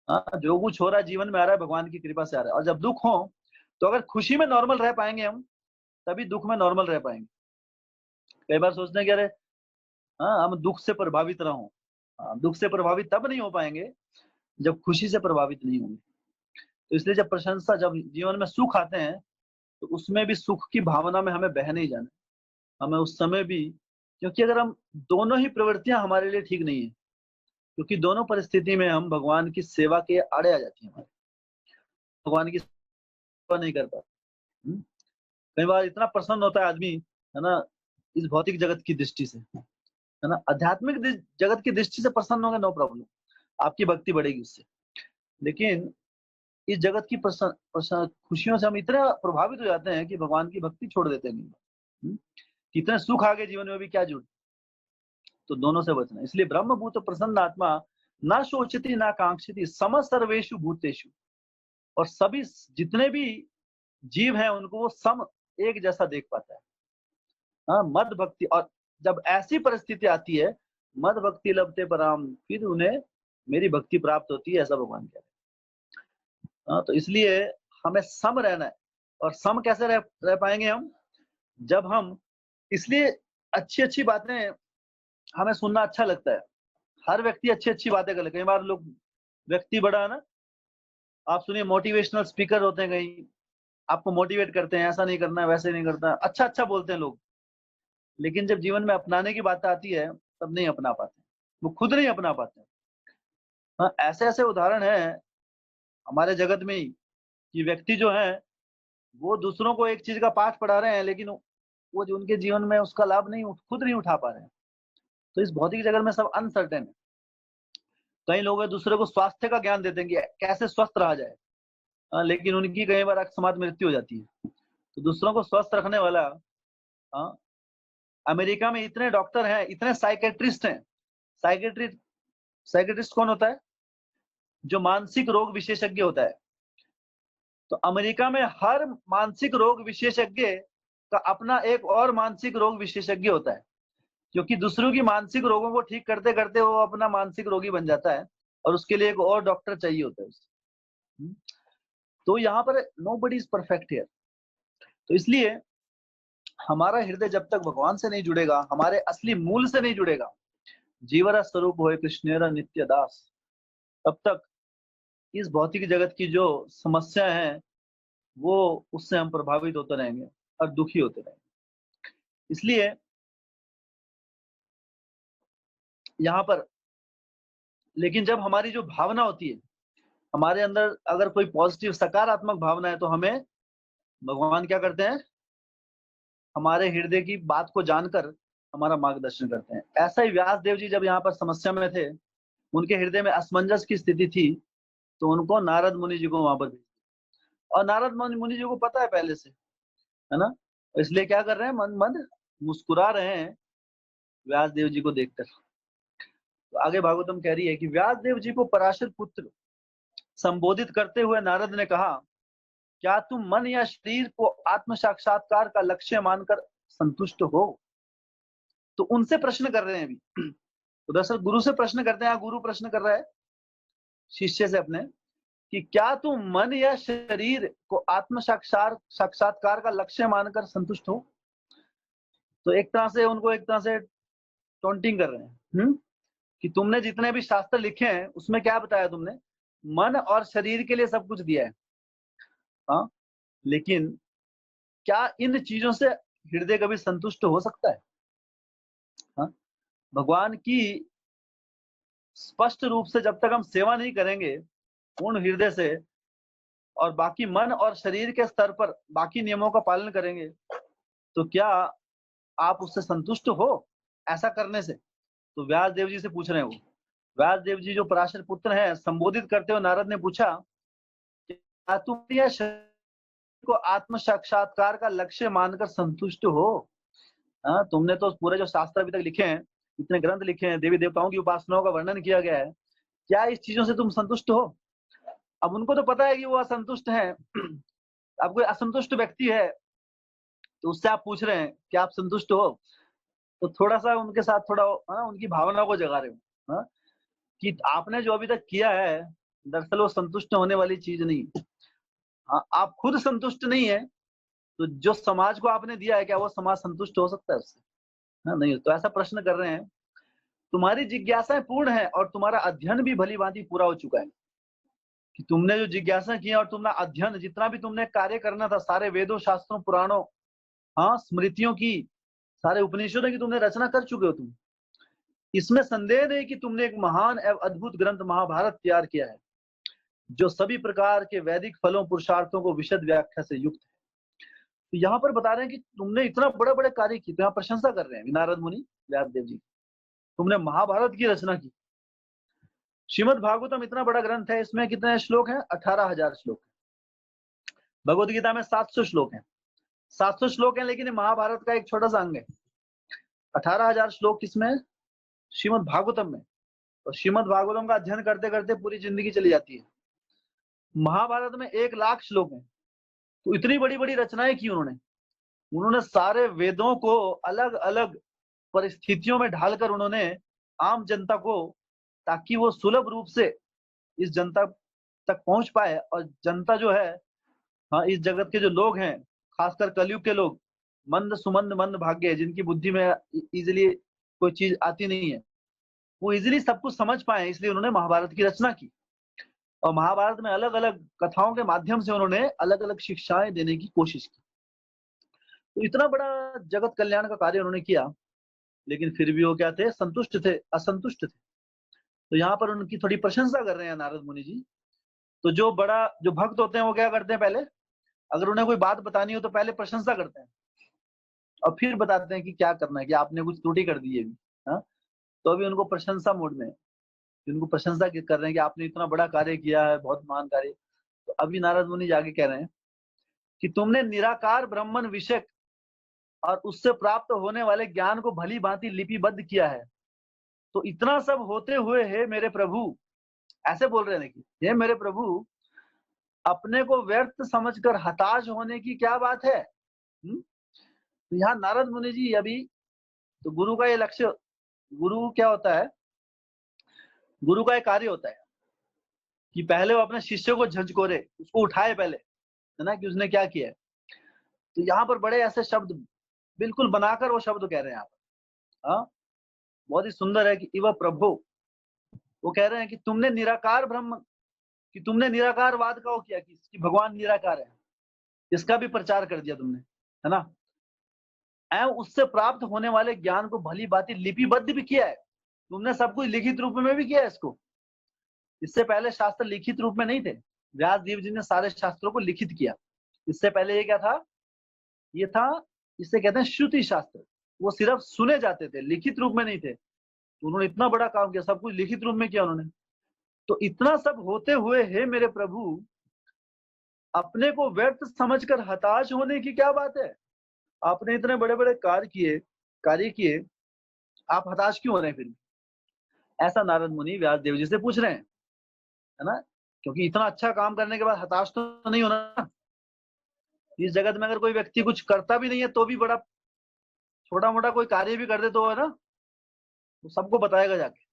हाँ जो कुछ हो रहा है जीवन में आ रहा है भगवान की कृपा से आ रहा है। और जब दुख हो, तो अगर खुशी में नॉर्मल रह पाएंगे हम, तभी दुख में नॉर्मल रह पाएंगे। कई बार सोचते हैं कि अरे हाँ हम दुख से प्रभावित ना हो, हाँ दुख से प्रभावित तब नहीं हो पाएंगे जब खुशी से प्रभावित नहीं होंगे। तो इसलिए जब प्रशंसा, जब जीवन में सुख आते हैं, तो उसमें भी सुख की भावना में हमें बह नहीं जाना, हमें उस समय भी, क्योंकि अगर हम दोनों ही प्रवृत्तियां हमारे लिए ठीक नहीं है, क्योंकि दोनों परिस्थिति में हम भगवान की सेवा के आड़े आ जाती है, हमारे भगवान की सेवा नहीं कर पाते। कई बार इतना प्रसन्न होता है आदमी, है ना, इस भौतिक जगत की दृष्टि से, है ना, आध्यात्मिक जगत की दृष्टि से प्रसन्न होगा, नो प्रॉब्लम, आपकी भक्ति बढ़ेगी उससे। लेकिन इस जगत की खुशियों से हम इतना प्रभावित हो जाते हैं कि भगवान की भक्ति छोड़ देते हैं। कितने सुख आगे जीवन में भी क्या जुड़। तो दोनों से बचना, इसलिए ब्रह्मभूत प्रसन्न आत्मा ना सोचती ना कांक्षती सम सर्वेषु भूतेषु। और सभी जितने भी जीव हैं उनको वो सम, एक जैसा देख पाता है। हाँ मद भक्ति, और जब ऐसी परिस्थिति आती है, मद भक्ति लभते पराम, फिर उन्हें मेरी भक्ति प्राप्त होती है, ऐसा भगवान कह रहे हैं। तो इसलिए हमें सम रहना है। और सम कैसे रह पाएंगे हम? जब हम, इसलिए अच्छी बातें हमें सुनना अच्छा लगता है। हर व्यक्ति अच्छी बातें कर ले। कई बार लोग, व्यक्ति बड़ा है ना, आप सुनिए मोटिवेशनल स्पीकर होते हैं कहीं, आपको मोटिवेट करते हैं, ऐसा नहीं करना है, वैसे नहीं करना है, अच्छा बोलते हैं लोग। लेकिन जब जीवन में अपनाने की बात आती है, तब नहीं अपना पाते, वो खुद नहीं अपना पाते। हाँ, ऐसे उदाहरण हैं हमारे जगत में ही, कि व्यक्ति जो है वो दूसरों को एक चीज का पाठ पढ़ा रहे हैं, लेकिन वो जो उनके जीवन में उसका लाभ नहीं, खुद नहीं उठा पा रहे हैं। तो इस भौतिक जगत में सब अनसर्टेन है। कई लोग दूसरे को स्वास्थ्य का ज्ञान देते हैं कि कैसे स्वस्थ रहा जाए, लेकिन उनकी कई बार अकस्मात मृत्यु हो जाती है। तो दूसरों को स्वस्थ रखने वाला, अमेरिका में इतने डॉक्टर हैं, इतने साइकेट्रिस्ट हैं। साइकेट्रिस्ट कौन होता है? जो मानसिक रोग विशेषज्ञ होता है। तो अमेरिका में हर मानसिक रोग विशेषज्ञ का अपना एक और मानसिक रोग विशेषज्ञ होता है, क्योंकि दूसरों की मानसिक रोगों को ठीक करते करते वो अपना मानसिक रोगी बन जाता है, और उसके लिए एक और डॉक्टर चाहिए होता है उसे। तो यहाँ पर नोबडी इज परफेक्ट हियर। तो इसलिए हमारा हृदय जब तक भगवान से नहीं जुड़ेगा, हमारे असली मूल से नहीं जुड़ेगा, जीवरा स्वरूप होए कृष्णेरा नित्य दास, तब तक इस भौतिक जगत की जो समस्या है वो उससे हम प्रभावित होते रहेंगे और दुखी होते रहेंगे। इसलिए यहाँ पर, लेकिन जब हमारी जो भावना होती है, हमारे अंदर अगर कोई पॉजिटिव सकारात्मक भावना है, तो हमें भगवान क्या करते हैं? हमारे हृदय की बात को जानकर हमारा मार्गदर्शन करते हैं। ऐसा ही व्यास देव जी जब यहाँ पर समस्या में थे, उनके हृदय में असमंजस की स्थिति थी, तो उनको नारद मुनि जी को वहां पर, और नारद मुनि जी को पता है पहले से, है ना, इसलिए क्या कर रहे हैं? मन मन मुस्कुरा रहे हैं व्यास देव जी को देखकर। तो आगे भागवतम कह रही है कि व्यास देव जी को पराशर पुत्र संबोधित करते हुए नारद ने कहा, क्या तुम मन या शरीर को आत्म साक्षात्कार का लक्ष्य मानकर संतुष्ट हो? तो उनसे प्रश्न कर रहे हैं अभी। तो दरअसल गुरु से प्रश्न करते हैं, गुरु प्रश्न कर रहा है शिष्य से अपने, कि क्या तुम मन या शरीर को आत्म साक्षात्कार का लक्ष्य मानकर संतुष्ट हो? तो एक तरह से उनको एक तरह से टॉन्टिंग कर रहे हैं, कि तुमने जितने भी शास्त्र लिखे हैं उसमें क्या बताया तुमने? मन और शरीर के लिए सब कुछ दिया है, हाँ, लेकिन क्या इन चीजों से हृदय कभी संतुष्ट हो सकता है? हाँ? भगवान की स्पष्ट रूप से जब तक हम सेवा नहीं करेंगे पूर्ण हृदय से, और बाकी मन और शरीर के स्तर पर बाकी नियमों का पालन करेंगे, तो क्या आप उससे संतुष्ट हो ऐसा करने से? तो व्यास देव जी से पूछ रहे हैं वो। व्यास देव जी जो पराशर पुत्र हैं, संबोधित करते हुए नारद ने पूछा, क्या तुम यह शरीर को आत्म साक्षात्कार का लक्ष्य मानकर संतुष्ट हो? हाँ, तुमने तो पूरे जो शास्त्र अभी तक लिखे हैं, इतने ग्रंथ लिखे हैं, देवी देवताओं की उपासनाओं का वर्णन किया गया है, क्या इस चीजों से तुम संतुष्ट हो? अब उनको तो पता है कि वो असंतुष्ट हैं। अब कोई असंतुष्ट व्यक्ति है तो उससे आप पूछ रहे हैं कि आप संतुष्ट हो, तो थोड़ा सा उनके साथ थोड़ा, हाँ, उनकी भावना को जगा रहे हो, हाँ, कि आपने जो अभी तक किया है दरअसल वो संतुष्ट होने वाली चीज नहीं। हाँ, आप खुद संतुष्ट नहीं है, तो जो समाज को आपने दिया है, क्या वो समाज संतुष्ट हो सकता है उससे? हाँ, नहीं। तो ऐसा प्रश्न कर रहे हैं, तुम्हारी जिज्ञासाएं पूर्ण है और तुम्हारा अध्ययन भी भली भांति पूरा हो चुका है, कि तुमने जो जिज्ञासा की और तुमने अध्ययन, जितना भी तुमने कार्य करना था, सारे वेदों, शास्त्रों, पुराणों, हाँ, स्मृतियों की, सारे उपनिषदों की तुमने रचना कर चुके हो तुम। इसमें संदेह नहीं कि तुमने एक महान एवं अद्भुत ग्रंथ महाभारत तैयार किया है, जो सभी प्रकार के वैदिक फलों, पुरुषार्थों को विशद व्याख्या से युक्त है। तो यहाँ पर बता रहे हैं कि तुमने इतना बड़े बड़े कार्य किए, तो यहाँ प्रशंसा कर रहे हैं नारद मुनि व्यास देव जी, तुमने महाभारत की रचना की। श्रीमद् भागवतम इतना बड़ा ग्रंथ है, इसमें कितने श्लोक हैं? 18,000 श्लोक। भगवत गीता में 700 श्लोक हैं। 700 श्लोक हैं, लेकिन महाभारत का एक छोटा सा अंग है। 18,000 श्लोक किसमें? श्रीमद् भागवतम में। और श्रीमद् भागवतम का अध्ययन करते करते पूरी जिंदगी चली जाती है। महाभारत में 1,00,000 श्लोक हैं। तो इतनी बड़ी बड़ी रचनाएं की उन्होंने सारे वेदों को अलग अलग परिस्थितियों में ढालकर उन्होंने आम जनता को ताकि वो सुलभ रूप से इस जनता तक पहुंच पाए, और जनता जो है, हाँ, इस जगत के जो लोग हैं, खासकर कलयुग के लोग, मंद सुमंद मंद भाग्य है, जिनकी बुद्धि में इजीली कोई चीज आती नहीं है, वो इजीली सब कुछ समझ पाए, इसलिए उन्होंने महाभारत की रचना की। और महाभारत में अलग अलग कथाओं के माध्यम से उन्होंने अलग अलग शिक्षाएं देने की कोशिश की। तो इतना बड़ा जगत कल्याण का कार्य उन्होंने किया, लेकिन फिर भी वो क्या थे, संतुष्ट थे, असंतुष्ट थे। तो यहाँ पर उनकी थोड़ी प्रशंसा कर रहे हैं नारद मुनि जी। तो जो भक्त होते हैं वो क्या करते हैं, पहले अगर उन्हें कोई बात बतानी हो तो पहले प्रशंसा करते हैं, और फिर बताते हैं कि क्या करना है, कि आपने कुछ त्रुटि कर दी है अभी। हाँ, तो अभी उनको प्रशंसा मोड में है, उनको प्रशंसा कर रहे हैं कि आपने इतना बड़ा कार्य किया है, बहुत महान कार्य। तो अभी नारद मुनि जाके कह रहे हैं कि तुमने निराकार ब्रह्मन विषय और उससे प्राप्त होने वाले ज्ञान को भली भांति लिपिबद्ध किया है। तो इतना सब होते हुए हे मेरे प्रभु, ऐसे बोल रहे हैं, देखिए, हे मेरे प्रभु, अपने को व्यर्थ समझकर हताश होने की क्या बात है। तो यहाँ नारद मुनि जी अभी, तो गुरु का ये लक्ष्य, गुरु क्या होता है, गुरु का एक कार्य होता है कि पहले वो अपने शिष्य को झंझकोरे, उसको उठाए पहले, है ना, कि उसने क्या किया है। तो यहाँ पर बड़े ऐसे शब्द बिल्कुल बनाकर वो शब्द कह रहे हैं यहाँ पर। हाँ, बहुत ही सुंदर है कि इव प्रभु, वो कह रहे हैं कि तुमने निराकार ब्रह्म, कि तुमने निराकारवाद का वो किया कि भगवान निराकार है, इसका भी प्रचार कर दिया तुमने, है ना, एवं उससे प्राप्त होने वाले ज्ञान को भली भांति लिपिबद्ध भी किया है। तुमने सब कुछ लिखित रूप में भी किया है इसको। इससे पहले शास्त्र लिखित रूप में नहीं थे, व्यास देव जी ने सारे शास्त्रों को लिखित किया। इससे पहले ये क्या था, ये था, इसे कहते हैं श्रुति शास्त्र, वो सिर्फ सुने जाते थे, लिखित रूप में नहीं थे। तो उन्होंने इतना बड़ा काम किया, सब कुछ लिखित रूप में किया उन्होंने। तो इतना सब होते हुए हे मेरे प्रभु, अपने को व्यर्थ समझकर हताश होने की क्या बात है। आपने इतने बड़े बड़े कार्य किए, आप हताश क्यों हो रहे हैं फिर? ऐसा नारद मुनि व्यास देव जी से पूछ रहे हैं, है ना, क्योंकि इतना अच्छा काम करने के बाद हताश तो नहीं होना। इस जगत में अगर कोई व्यक्ति कुछ करता भी नहीं है तो भी बड़ा छोटा मोटा कोई कार्य भी कर दे तो, है ना, तो सबको बताएगा जाके,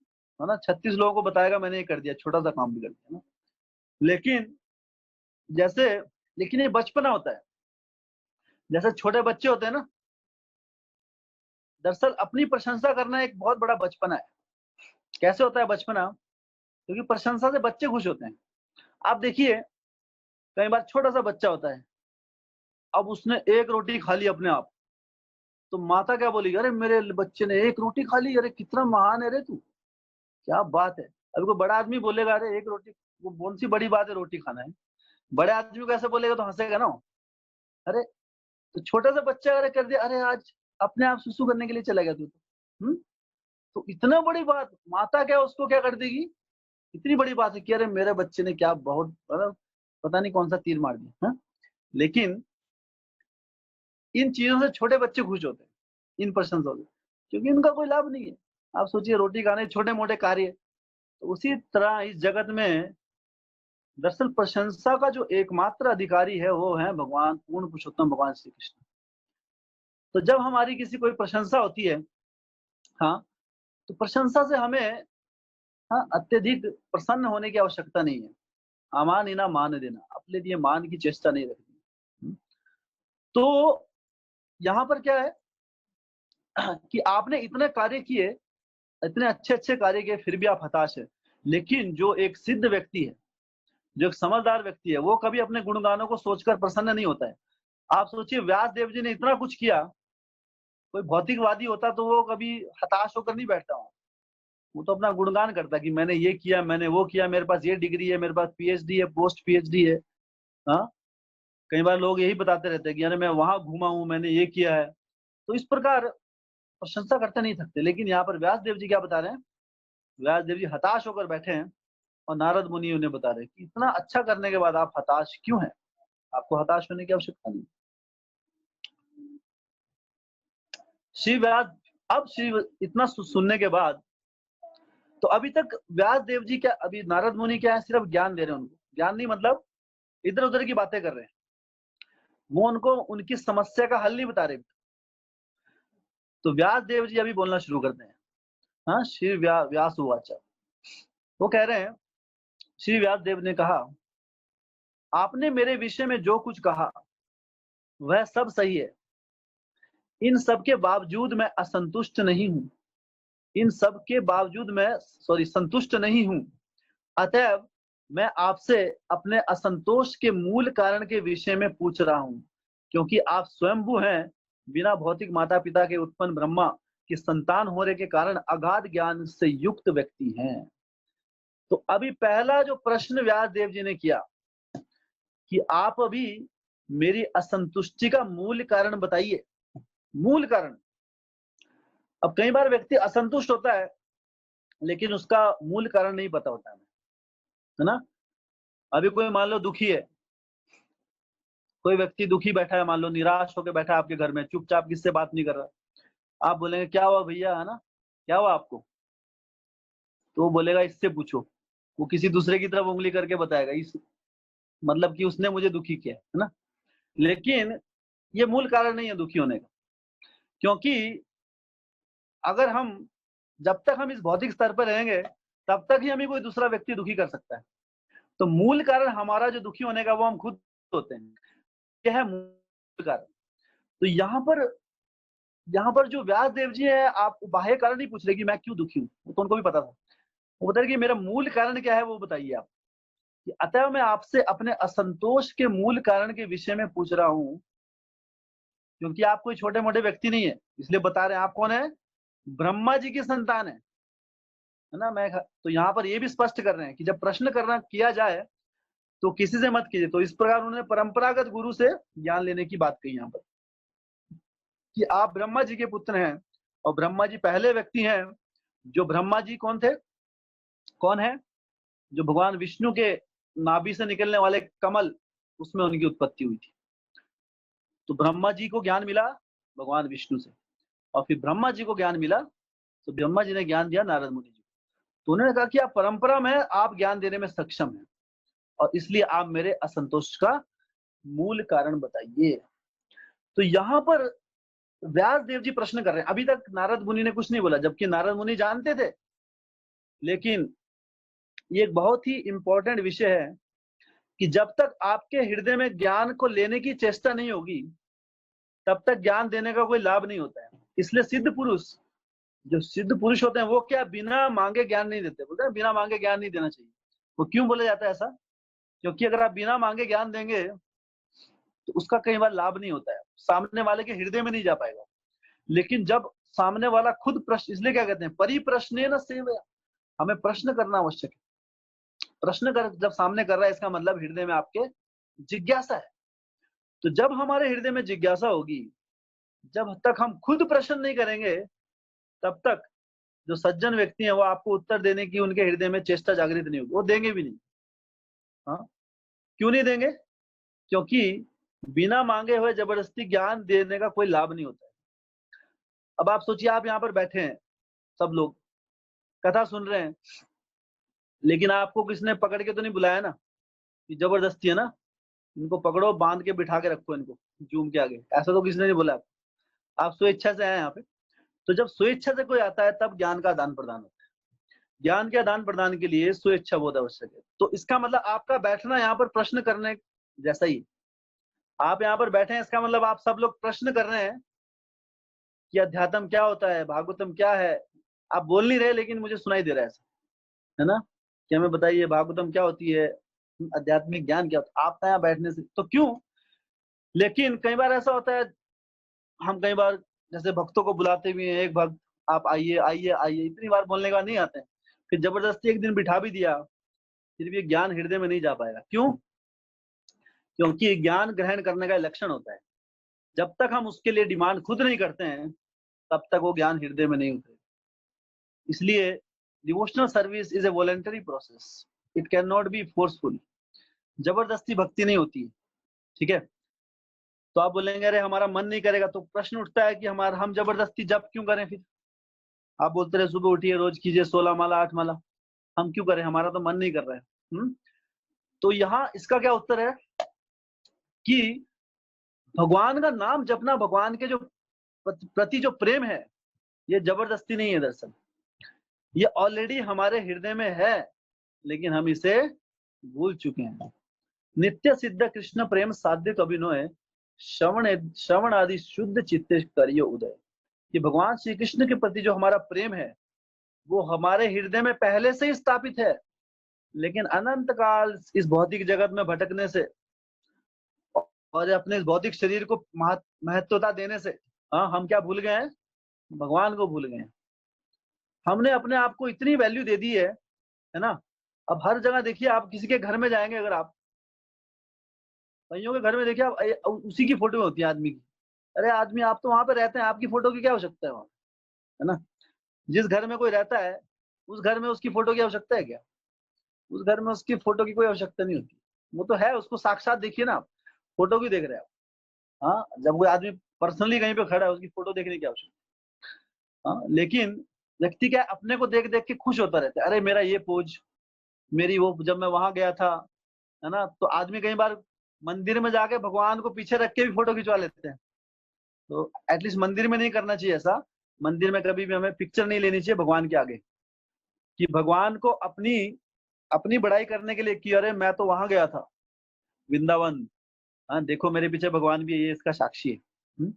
है ना, 36 लोगों को बताएगा मैंने ये कर दिया, छोटा सा काम भी कर दिया ना। लेकिन जैसे, लेकिन ये बचपना होता है, जैसे छोटे बच्चे होते हैं ना, दरअसल अपनी प्रशंसा करना एक बहुत बड़ा बचपना है। कैसे होता है बचपना? क्योंकि प्रशंसा से बच्चे खुश होते हैं। आप देखिए, कई बार छोटा सा बच्चा होता है, अब उसने एक रोटी खा ली अपने आप, तो माता क्या बोलेगी, अरे मेरे बच्चे ने एक रोटी खा ली, अरे कितना महान है रे तू, क्या बात है। अभी कोई बड़ा आदमी बोलेगा अरे एक रोटी, वो कौन सी बड़ी बात है रोटी खाना है, बड़े आदमी को ऐसे बोलेगा तो हंसेगा ना। अरे, तो छोटा सा बच्चा अगर कर दिया, अरे आज अपने आप सुसु करने के लिए चला गया तू तो, तो इतना बड़ी बात, माता क्या उसको क्या कर देगी, इतनी बड़ी बात है कि अरे मेरे बच्चे ने क्या बहुत, मतलब पता नहीं कौन सा तीर मार दिया। लेकिन इन चीजों से छोटे बच्चे खुश होते हैं, इन प्रशंसों से, क्योंकि इनका कोई लाभ नहीं है। आप सोचिए, रोटी खाने छोटे मोटे कार्य। तो उसी तरह इस जगत में दरअसल प्रशंसा का जो एकमात्र अधिकारी है वो है भगवान पूर्ण पुरुषोत्तम भगवान श्री कृष्ण। तो जब हमारी किसी कोई प्रशंसा होती है, हाँ, तो प्रशंसा से हमें, हाँ, अत्यधिक प्रसन्न होने की आवश्यकता नहीं है। अमान ही ना मान देना, अपने लिए मान की चेष्टा नहीं रखनी। तो यहाँ पर क्या है कि आपने इतने कार्य किए, इतने अच्छे अच्छे कार्य किए, फिर भी आप हताश है। लेकिन जो एक सिद्ध व्यक्ति है, जो एक समझदार व्यक्ति है, वो कभी अपने गुणगानों को सोचकर प्रसन्न नहीं होता है। आप सोचिए, व्यास देव जी ने इतना कुछ किया, कोई भौतिकवादी होता तो वो कभी हताश होकर नहीं बैठता हो, वो तो अपना गुणगान करता कि मैंने ये किया, मैंने वो किया, मेरे पास ये डिग्री है, मेरे पास पीएचडी है, पोस्ट पीएचडी है। हाँ, कई बार लोग यही बताते रहते हैं कि अरे मैं वहां घूमा हूं, मैंने ये किया है। तो इस प्रकार प्रशंसा करते नहीं थकते। लेकिन यहाँ पर व्यास देव जी क्या बता रहे हैं, व्यास देव जी हताश होकर बैठे हैं, और नारद मुनि उन्हें बता रहे हैं कि इतना अच्छा करने के बाद आप हताश क्यों हैं, आपको हताश होने की आवश्यकता नहीं। श्री व्यास, अब श्री इतना सुनने के बाद, तो अभी तक व्यास देव जी क्या, अभी नारद मुनि क्या है, सिर्फ ज्ञान दे रहे हैं उनको। ज्ञान नहीं मतलब इधर उधर की बातें कर रहे हैं, वो उनको उनकी समस्या का हल नहीं बता रहे। तो व्यास देव जी अभी बोलना शुरू करते हैं। हाँ, श्री व्यास हुआ, अच्छा, वो कह रहे हैं, श्री व्यासदेव ने कहा, आपने मेरे विषय में जो कुछ कहा वह सब सही है। इन सब के बावजूद मैं असंतुष्ट नहीं हूं। इन सब के बावजूद मैं संतुष्ट नहीं हूं। अतएव मैं आपसे अपने असंतोष के मूल कारण के विषय में पूछ रहा हूं, क्योंकि आप स्वयंभू हैं, बिना भौतिक माता पिता के उत्पन्न ब्रह्मा की संतान होने के कारण अगाध ज्ञान से युक्त व्यक्ति हैं। तो अभी पहला जो प्रश्न व्यास देव जी ने किया कि आप अभी मेरी असंतुष्टि का मूल कारण बताइए। मूल कारण। अब कई बार व्यक्ति असंतुष्ट होता है लेकिन उसका मूल कारण नहीं पता होता है ना। अभी कोई मान लो दुखी है, कोई व्यक्ति दुखी बैठा है, मान लो निराश होकर बैठा है आपके घर में, चुपचाप किससे बात नहीं कर रहा। आप बोलेंगे क्या हुआ भैया, है ना, क्या हुआ आपको, तो वो बोलेगा इससे पूछो। वो किसी दूसरे की तरफ उंगली करके बताएगा, इस मतलब कि उसने मुझे दुखी किया, है ना। लेकिन ये मूल कारण नहीं है दुखी होने का, क्योंकि अगर हम जब तक हम इस भौतिक स्तर पर रहेंगे तब तक ही हमें कोई दूसरा व्यक्ति दुखी कर सकता है। तो मूल कारण हमारा जो दुखी होने का वो हम खुद होते हैं। यह है मूल कारण। तो यहाँ पर जो व्यास देव जी है, आप बाह्य कारण नहीं पूछ रहे कि मैं क्यों दुखी हूँ, वो तो उनको भी पता था। वो बता रहे कि मेरा मूल कारण क्या है वो बताइए आप। कि अतः मैं आपसे अपने असंतोष के मूल कारण के विषय में पूछ रहा हूँ, क्योंकि आप कोई छोटे मोटे व्यक्ति नहीं है, इसलिए बता रहे हैं। आप कौन है? ब्रह्मा जी की संतान है ना। मैं तो यहाँ पर ये भी स्पष्ट कर रहे हैं कि जब प्रश्न करना किया जाए तो किसी से मत कीजिए। तो इस प्रकार उन्होंने परंपरागत गुरु से ज्ञान लेने की बात कही यहाँ पर, कि आप ब्रह्मा जी के पुत्र हैं। और ब्रह्मा जी पहले व्यक्ति हैं जो, ब्रह्मा जी कौन थे, कौन है, जो भगवान विष्णु के नाभि से निकलने वाले कमल, उसमें उनकी उत्पत्ति हुई थी। तो ब्रह्मा जी को ज्ञान मिला भगवान विष्णु से, और फिर ब्रह्मा जी को ज्ञान मिला तो ब्रह्मा जी ने ज्ञान दिया नारद मुनि जी। तो उन्होंने कहा कि आप परंपरा में आप ज्ञान देने में सक्षम हैं, और इसलिए आप मेरे असंतोष का मूल कारण बताइए। तो यहाँ पर व्यास देव जी प्रश्न कर रहे हैं। अभी तक नारद मुनि ने कुछ नहीं बोला, जबकि नारद मुनि जानते थे। लेकिन ये एक बहुत ही इंपॉर्टेंट विषय है कि जब तक आपके हृदय में ज्ञान को लेने की चेष्टा नहीं होगी तब तक ज्ञान देने का कोई लाभ नहीं होता है। इसलिए सिद्ध पुरुष, जो सिद्ध पुरुष होते हैं, वो क्या बिना मांगे ज्ञान नहीं देते। बोलते हैं बिना मांगे ज्ञान नहीं देना चाहिए। वो क्यों बोला जाता है ऐसा? क्योंकि अगर आप बिना मांगे ज्ञान देंगे तो उसका कई बार लाभ नहीं होता है, सामने वाले के हृदय में नहीं जा पाएगा। लेकिन जब सामने वाला खुद प्रश्न, इसलिए क्या कहते हैं, परिप्रश्नेन सेवया, हमें प्रश्न करना आवश्यक है। प्रश्न कर जब सामने कर रहा है, इसका मतलब हृदय में आपके जिज्ञासा है। तो जब हमारे हृदय में जिज्ञासा होगी, जब तक हम खुद प्रश्न नहीं करेंगे तब तक जो सज्जन व्यक्ति हैं वो आपको उत्तर देने की उनके हृदय में चेष्टा जागृत नहीं होगी, वो देंगे भी नहीं। हाँ, क्यों नहीं देंगे? क्योंकि बिना मांगे हुए जबरदस्ती ज्ञान देने का कोई लाभ नहीं होता है। अब आप सोचिए, आप यहाँ पर बैठे हैं, सब लोग कथा सुन रहे हैं, लेकिन आपको किसने पकड़ के तो नहीं बुलाया ना कि जबरदस्ती, है ना, इनको पकड़ो, बांध के बिठा के रखो इनको जूम के आगे, ऐसा तो किसने नहीं बोला। आप स्वेच्छा से आए यहाँ पे। तो जब स्वेच्छा से कोई आता है तब ज्ञान का आदान प्रदान होता है। ज्ञान के आदान प्रदान के लिए स्वेच्छा बहुत आवश्यक है। तो इसका मतलब आपका बैठना यहाँ पर प्रश्न करने जैसा ही। आप यहाँ पर बैठे हैं, इसका मतलब आप सब लोग प्रश्न कर रहे हैं कि अध्यात्म क्या होता है, भागवतम क्या है। आप बोल नहीं रहे लेकिन मुझे सुनाई दे रहा है ऐसा, है ना, कि हमें बताइए भागवतम क्या होती है, आध्यात्मिक ज्ञान क्या होता है। आपका यहाँ बैठने से तो क्यों। लेकिन कई बार ऐसा होता है, हम कई बार जैसे भक्तों को बुलाते भी हैं, एक भक्त आप आइए आइए आइए, इतनी बार बोलने के बाद नहीं आते हैं, फिर जबरदस्ती एक दिन बिठा भी दिया, फिर भी ज्ञान हृदय में नहीं जा पाएगा। क्यों? क्योंकि ज्ञान ग्रहण करने का लक्षण होता है, जब तक हम उसके लिए डिमांड खुद नहीं करते हैं तब तक वो ज्ञान हृदय में नहीं उतरेगा। इसलिए devotional service is a voluntary process, it can not be forceful. जबरदस्ती भक्ति नहीं होती है, ठीक है। तो आप बोलेंगे अरे हमारा मन नहीं करेगा, तो प्रश्न उठता है कि हमारा हम जबरदस्ती जप क्यों करें। फिर आप बोलते रहे सुबह उठिए, रोज कीजिए 16 माला 8 माला, हम क्यों करें, हमारा तो मन नहीं कर रहा है। तो यहाँ इसका क्या उत्तर है कि भगवान का नाम जपना, भगवान के जो प्रति जो प्रेम है, ये जबरदस्ती नहीं है। दरअसल ये ऑलरेडी हमारे हृदय में है, लेकिन हम इसे भूल चुके हैं। नित्य सिद्ध कृष्ण प्रेम साध्य कभिनोय, श्रवण आदि शुद्ध चित्ते करियो उदय। कि भगवान श्री कृष्ण के प्रति जो हमारा प्रेम है वो हमारे हृदय में पहले से ही स्थापित है, लेकिन अनंत काल इस भौतिक जगत में भटकने से और अपने इस भौतिक शरीर को महत्वता देने से हम क्या भूल गए हैं? भगवान को भूल गए हैं। हमने अपने आप को इतनी वैल्यू दे दी है ना। अब हर जगह देखिए, आप किसी के घर में जाएंगे, अगर आप कईयों के घर में देखिए, आप उसी की फोटो होती है आदमी की। अरे आदमी, आप तो वहां पे रहते हैं, आपकी फोटो की क्या आवश्यकता है वहां, है ना। जिस घर में कोई रहता है उस घर में उसकी फोटो की आवश्यकता है क्या? उस घर में उसकी फोटो की कोई आवश्यकता नहीं होती। वो तो है, उसको साक्षात देखिए ना आप, फोटो क्यों देख रहे हैं आप? हाँ, जब कोई आदमी पर्सनली कहीं पे खड़ा है उसकी फोटो देखने की आवश्यकता। हाँ, लेकिन व्यक्ति क्या अपने को देख देख के खुश होता रहता है। अरे मेरा ये पोज, मेरी वो, जब मैं वहां गया था, है ना। तो आदमी कई बार मंदिर में जाके भगवान को पीछे रख के भी फोटो खिंचवा लेते हैं। तो एटलीस्ट मंदिर में नहीं करना चाहिए ऐसा। मंदिर में कभी भी हमें पिक्चर नहीं लेनी चाहिए भगवान के आगे, कि भगवान को अपनी अपनी बड़ाई करने के लिए कि अरे मैं तो वहां गया था, वृंदावन, हाँ देखो मेरे पीछे भगवान भी है, ये इसका साक्षी है।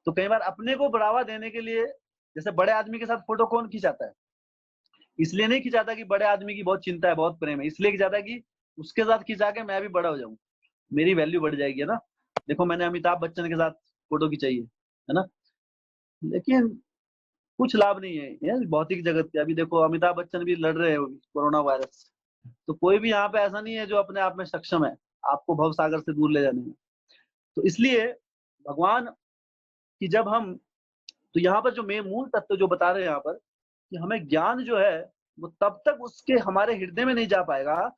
तो कई बार अपने को बढ़ावा देने के लिए, जैसे बड़े आदमी के साथ फोटो कौन खिंचाता है? इसलिए नहीं खिंचाता कि बड़े आदमी की बहुत चिंता है, बहुत प्रेम है, इसलिए खिंचाता है कि उसके साथ खिंचा के मैं भी बड़ा हो जाऊं, मेरी वैल्यू बढ़ जाएगी, है ना। देखो मैंने अमिताभ बच्चन के साथ फोटो खिंचाई है ना। लेकिन कुछ लाभ नहीं है ये भौतिक जगत के। अभी देखो अमिताभ बच्चन भी लड़ रहे हैं कोरोना वायरस से। तो कोई भी यहाँ पे ऐसा नहीं है जो अपने आप में सक्षम है आपको भव सागर से दूर ले जाने में। तो इसलिए भगवान की जब हम, तो यहाँ पर जो मैं मूल तत्व जो बता रहे हैं यहाँ पर, कि हमें ज्ञान जो है वो तब तक उसके हमारे हृदय में नहीं जा पाएगा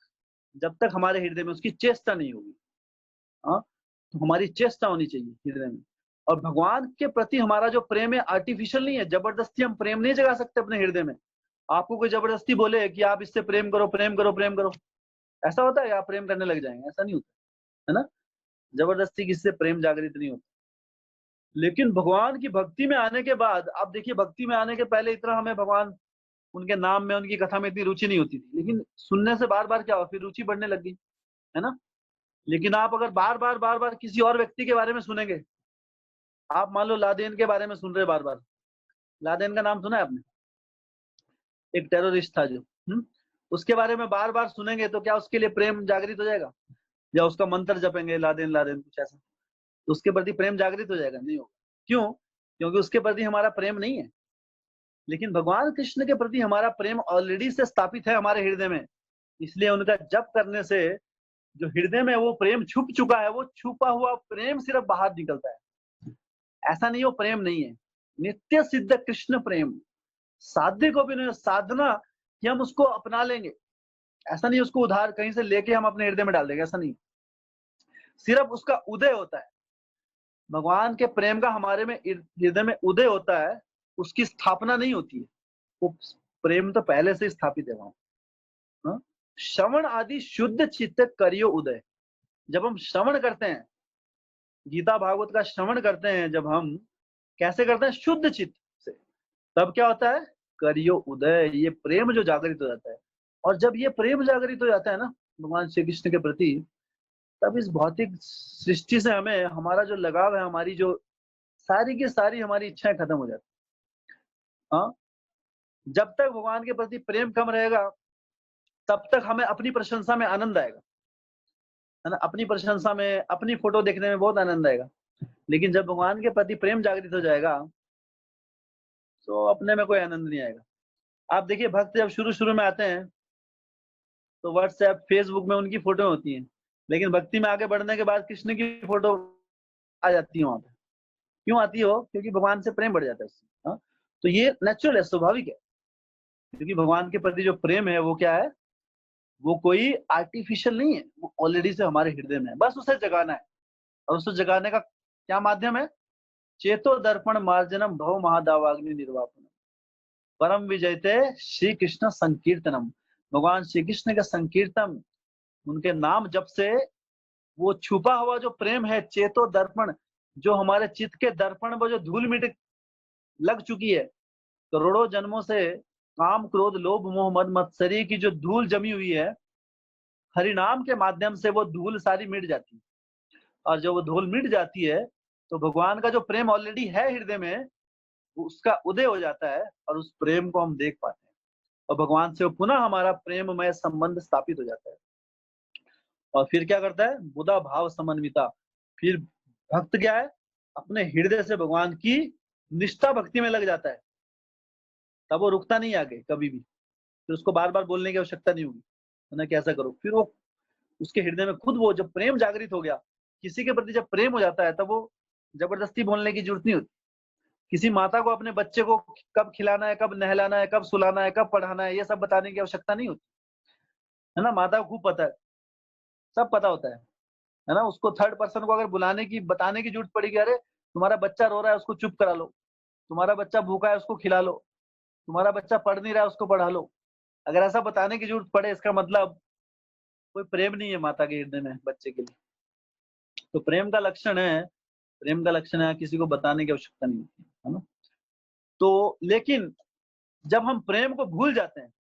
जब तक हमारे हृदय में उसकी चेष्टा नहीं होगी। हाँ, तो हमारी चेष्टा होनी चाहिए हृदय में। और भगवान के प्रति हमारा जो प्रेम है आर्टिफिशियल नहीं है, जबरदस्ती हम प्रेम नहीं जगा सकते अपने हृदय में। आपको कोई जबरदस्ती बोले कि आप इससे प्रेम करो, प्रेम करो, प्रेम करो, ऐसा होता है? आप प्रेम करने लग जाएंगे? ऐसा नहीं होता, है ना। जबरदस्ती किसी से प्रेम जागृत नहीं होता। लेकिन भगवान की भक्ति में आने के बाद, आप देखिए भक्ति में आने के पहले इतना हमें भगवान, उनके नाम में, उनकी कथा में इतनी रुचि नहीं होती थी, लेकिन सुनने से बार बार क्या हुआ, फिर रुचि बढ़ने लग गई, है ना। लेकिन आप अगर बार बार किसी और व्यक्ति के बारे में सुनेंगे, आप मान लो लादेन के बारे में सुन रहे बार बार, लादेन का नाम सुना है आपने? एक टेररिस्ट था जो, उसके बारे में बार बार सुनेंगे तो क्या उसके लिए प्रेम जागृत हो जाएगा? या उसका मंत्र जपेंगे लादेन लादेन कुछ ऐसा, तो उसके प्रति प्रेम जागृत हो जाएगा? नहीं होगा। क्यों? क्योंकि उसके प्रति हमारा प्रेम नहीं है। लेकिन भगवान कृष्ण के प्रति हमारा प्रेम ऑलरेडी से स्थापित है हमारे हृदय में, इसलिए उनका जप करने से जो हृदय में वो प्रेम छुप चुका है, वो छुपा हुआ प्रेम सिर्फ बाहर निकलता है। ऐसा नहीं वो प्रेम नहीं है, नित्य सिद्ध कृष्ण प्रेम साध्य को भी नहीं, साधना कि हम उसको अपना लेंगे, ऐसा नहीं उसको उधार कहीं से लेके हम अपने हृदय में डाल देंगे, ऐसा नहीं। सिर्फ उसका उदय होता है, भगवान के प्रेम का हमारे में हृदय में उदय होता है, उसकी स्थापना नहीं होती है। वो प्रेम तो पहले से स्थापित है वहां। श्रवण आदि शुद्ध चित्त करियो उदय। जब हम श्रवण करते हैं, गीता भागवत का श्रवण करते हैं, जब हम कैसे करते हैं? शुद्ध चित्त से, तब क्या होता है? करियो उदय, ये प्रेम जो जागृत हो जाता है। और जब ये प्रेम जागृत हो जाता है ना भगवान श्री कृष्ण के प्रति, तब इस भौतिक सृष्टि से हमें, हमारा जो लगाव है, हमारी जो सारी की सारी हमारी इच्छाएं खत्म हो जाती। हाँ, जब तक भगवान के प्रति प्रेम कम रहेगा तब तक हमें अपनी प्रशंसा में आनंद आएगा, है ना। अपनी प्रशंसा में, अपनी फोटो देखने में बहुत आनंद आएगा। लेकिन जब भगवान के प्रति प्रेम जागृत हो जाएगा तो अपने में कोई आनंद नहीं आएगा। आप देखिए भक्त जब शुरू शुरू में आते हैं तो व्हाट्सएप फेसबुक में उनकी फोटो होती हैं, लेकिन भक्ति में आगे बढ़ने के बाद कृष्ण की फोटो आ जाती है वहां पे। क्यों आती हो? क्योंकि भगवान से प्रेम बढ़ जाता है उससे। हाँ? तो ये नेचुरल है, स्वाभाविक है, क्योंकि भगवान के प्रति जो प्रेम है वो क्या है? वो कोई आर्टिफिशियल नहीं है, वो ऑलरेडी से हमारे हृदय में है, बस उसे जगाना है। और उसे जगाने का क्या माध्यम है? चेतो दर्पण मार्जनम भव महादावाग्नि निर्वापनम परम विजयते श्री कृष्ण संकीर्तनम। भगवान श्री कृष्ण का संकीर्तन, उनके नाम जब से वो छुपा हुआ जो प्रेम है, चेतो दर्पण, जो हमारे चित्त के दर्पण पर जो धूल मिट लग चुकी है करोड़ों जन्मों से, काम क्रोध लोभ मोह मद मत्सरी की जो धूल जमी हुई है, हरिनाम के माध्यम से वो धूल सारी मिट जाती है, और जब वो धूल मिट जाती है तो भगवान का जो प्रेम ऑलरेडी है हृदय में, उसका उदय हो जाता है, और उस प्रेम को हम देख पाते हैं, और भगवान से पुनः हमारा प्रेममय संबंध स्थापित हो जाता है। और फिर क्या करता है? बुधा भाव समन्विता। फिर भक्त क्या है? अपने हृदय से भगवान की निष्ठा भक्ति में लग जाता है, तब वो रुकता नहीं आगे कभी भी। फिर उसको बार बार बोलने की आवश्यकता नहीं होगी है ना, कैसा करो। फिर वो उसके हृदय में खुद वो जब प्रेम जागृत हो गया, किसी के प्रति जब प्रेम हो जाता है, तब वो जबरदस्ती बोलने की जरूरत नहीं होती। किसी माता को अपने बच्चे को कब खिलाना है, कब नहलाना है, कब सुलाना है, कब पढ़ाना है, ये सब बताने की आवश्यकता नहीं होती है ना। माता को खूब पता है, सब पता होता है ना। उसको थर्ड पर्सन को अगर बुलाने की बताने की जरूरत पड़ेगी, अरे तुम्हारा बच्चा रो रहा है उसको चुप करा लो, तुम्हारा बच्चा भूखा है उसको खिला लो, तुम्हारा बच्चा पढ़ नहीं रहा है उसको पढ़ा लो, अगर ऐसा बताने की जरूरत पड़े, इसका मतलब कोई प्रेम नहीं है माता के हृदय में बच्चे के लिए। तो प्रेम का लक्षण है, प्रेम का लक्षण है किसी को बताने की आवश्यकता नहीं होती है ना। तो लेकिन जब हम प्रेम को भूल जाते हैं,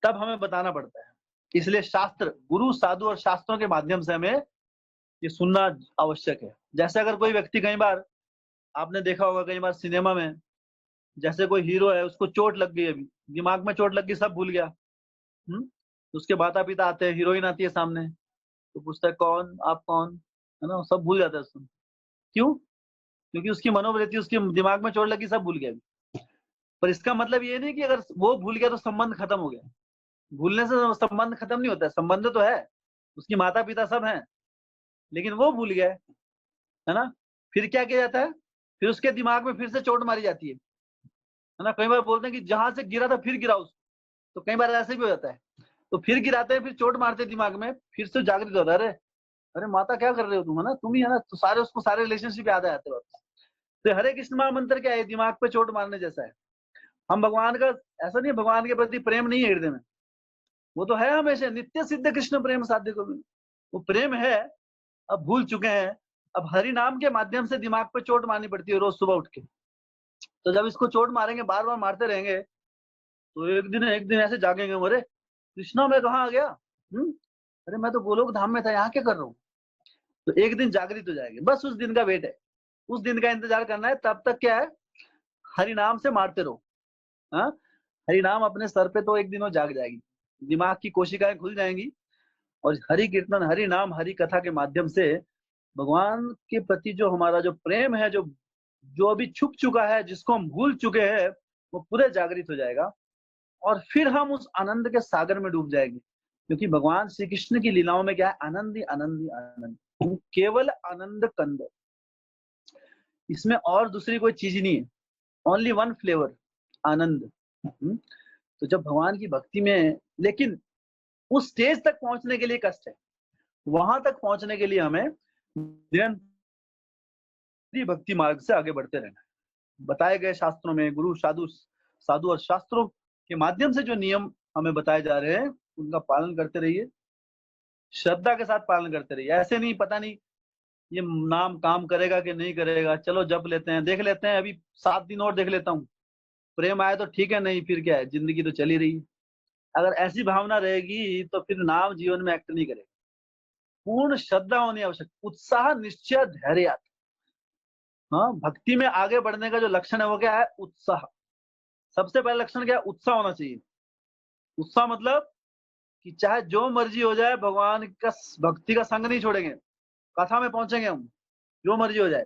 तब हमें बताना पड़ता है। इसलिए शास्त्र, गुरु, साधु और शास्त्रों के माध्यम से हमें ये सुनना आवश्यक है। जैसे अगर कोई व्यक्ति, कई बार आपने देखा होगा, कई बार सिनेमा में, जैसे कोई हीरो है, उसको चोट लग गई, अभी दिमाग में चोट लग गई, सब भूल गया। तो उसके माता पिता आते हैं, हीरोइन आती है सामने, तो पूछता है कौन, आप कौन, है ना, सब भूल जाता है उसको। क्यों? क्योंकि उसकी मनोवृत्ति, उसके दिमाग में चोट लगी, सब भूल गया अभी। पर इसका मतलब ये नहीं कि अगर वो भूल गया तो संबंध खत्म हो गया। भूलने से संबंध खत्म नहीं होता है, संबंध तो है, उसकी माता पिता सब हैं, लेकिन वो भूल गया है ना। फिर क्या किया जाता है? फिर उसके दिमाग में फिर से चोट मारी जाती है ना। कई बार बोलते हैं कि जहां से गिरा था फिर गिरा उसको, तो कई बार ऐसे भी हो जाता है। तो फिर गिराते हैं, फिर चोट मारते हैं दिमाग में, फिर से जागृत होता है, अरे अरे माता क्या कर रहे हो तुम, है ना, तुम ही है ना। तो सारे उसको सारे रिलेशनशिप याद आ जाते हैं वापस। तो हरे कृष्ण महामंत्र क्या है? दिमाग पे चोट मारने जैसा है। हम भगवान का, ऐसा नहीं है भगवान के प्रति प्रेम नहीं है हृदय में, वो तो है हमेशा, नित्य सिद्ध कृष्ण प्रेम साध्य को भी वो प्रेम है। अब भूल चुके हैं, अब हरि नाम के माध्यम से दिमाग पे चोट मारनी पड़ती है रोज सुबह उठ के। तो जब इसको चोट मारेंगे, बार बार मारते रहेंगे, तो एक दिन ऐसे जागेंगे, अरे कृष्णा मैं कहाँ आ गया, अरे मैं तो गोलोक धाम में था, यहाँ क्या कर रहा हूँ। तो एक दिन जागृत हो जाएंगे, बस उस दिन का वेट है, उस दिन का इंतजार करना है। तब तक क्या है? हरि नाम से मारते रहो। हाँ, हरि नाम अपने सर पे, तो एक दिन वो जाग जाएगी, दिमाग की कोशिकाएं खुल जाएंगी, और हरि कीर्तन, हरि नाम, हरि कथा के माध्यम से भगवान के प्रति जो हमारा जो प्रेम है, जो जो अभी छुप चुका है, जिसको हम भूल चुके हैं, वो पूरे जागृत हो जाएगा, और फिर हम उस आनंद के सागर में डूब जाएंगे। क्योंकि भगवान श्री कृष्ण की लीलाओं में क्या है? आनंद ही आनंद ही आनंद, केवल आनंद कंद, इसमें और दूसरी कोई चीज नहीं है, ओनली वन फ्लेवर, आनंद। तो जब भगवान की भक्ति में, लेकिन उस स्टेज तक पहुंचने के लिए कष्ट है, वहां तक पहुंचने के लिए हमें निरंतर भक्ति मार्ग से आगे बढ़ते रहना है। बताए गए शास्त्रों में, गुरु, साधु, साधु और शास्त्रों के माध्यम से जो नियम हमें बताए जा रहे हैं, उनका पालन करते रहिए, श्रद्धा के साथ पालन करते रहिए। ऐसे नहीं, पता नहीं ये नाम काम करेगा कि नहीं करेगा, चलो जप लेते हैं, देख लेते हैं, अभी 7 दिन और देख लेता हूँ, प्रेम आया तो ठीक है, नहीं फिर क्या है, जिंदगी तो चली रही है। अगर ऐसी भावना रहेगी तो फिर नाम जीवन में एक्ट नहीं करेगा। पूर्ण श्रद्धा होनी आवश्यक, उत्साह, निश्चय, धैर्य। हाँ, भक्ति में आगे बढ़ने का जो लक्षण है वो क्या है? उत्साह। सबसे पहला लक्षण क्या है? उत्साह होना चाहिए। उत्साह मतलब कि चाहे जो मर्जी हो जाए, भगवान का, भक्ति का संग नहीं छोड़ेंगे, कथा में पहुंचेंगे हम, जो मर्जी हो जाए,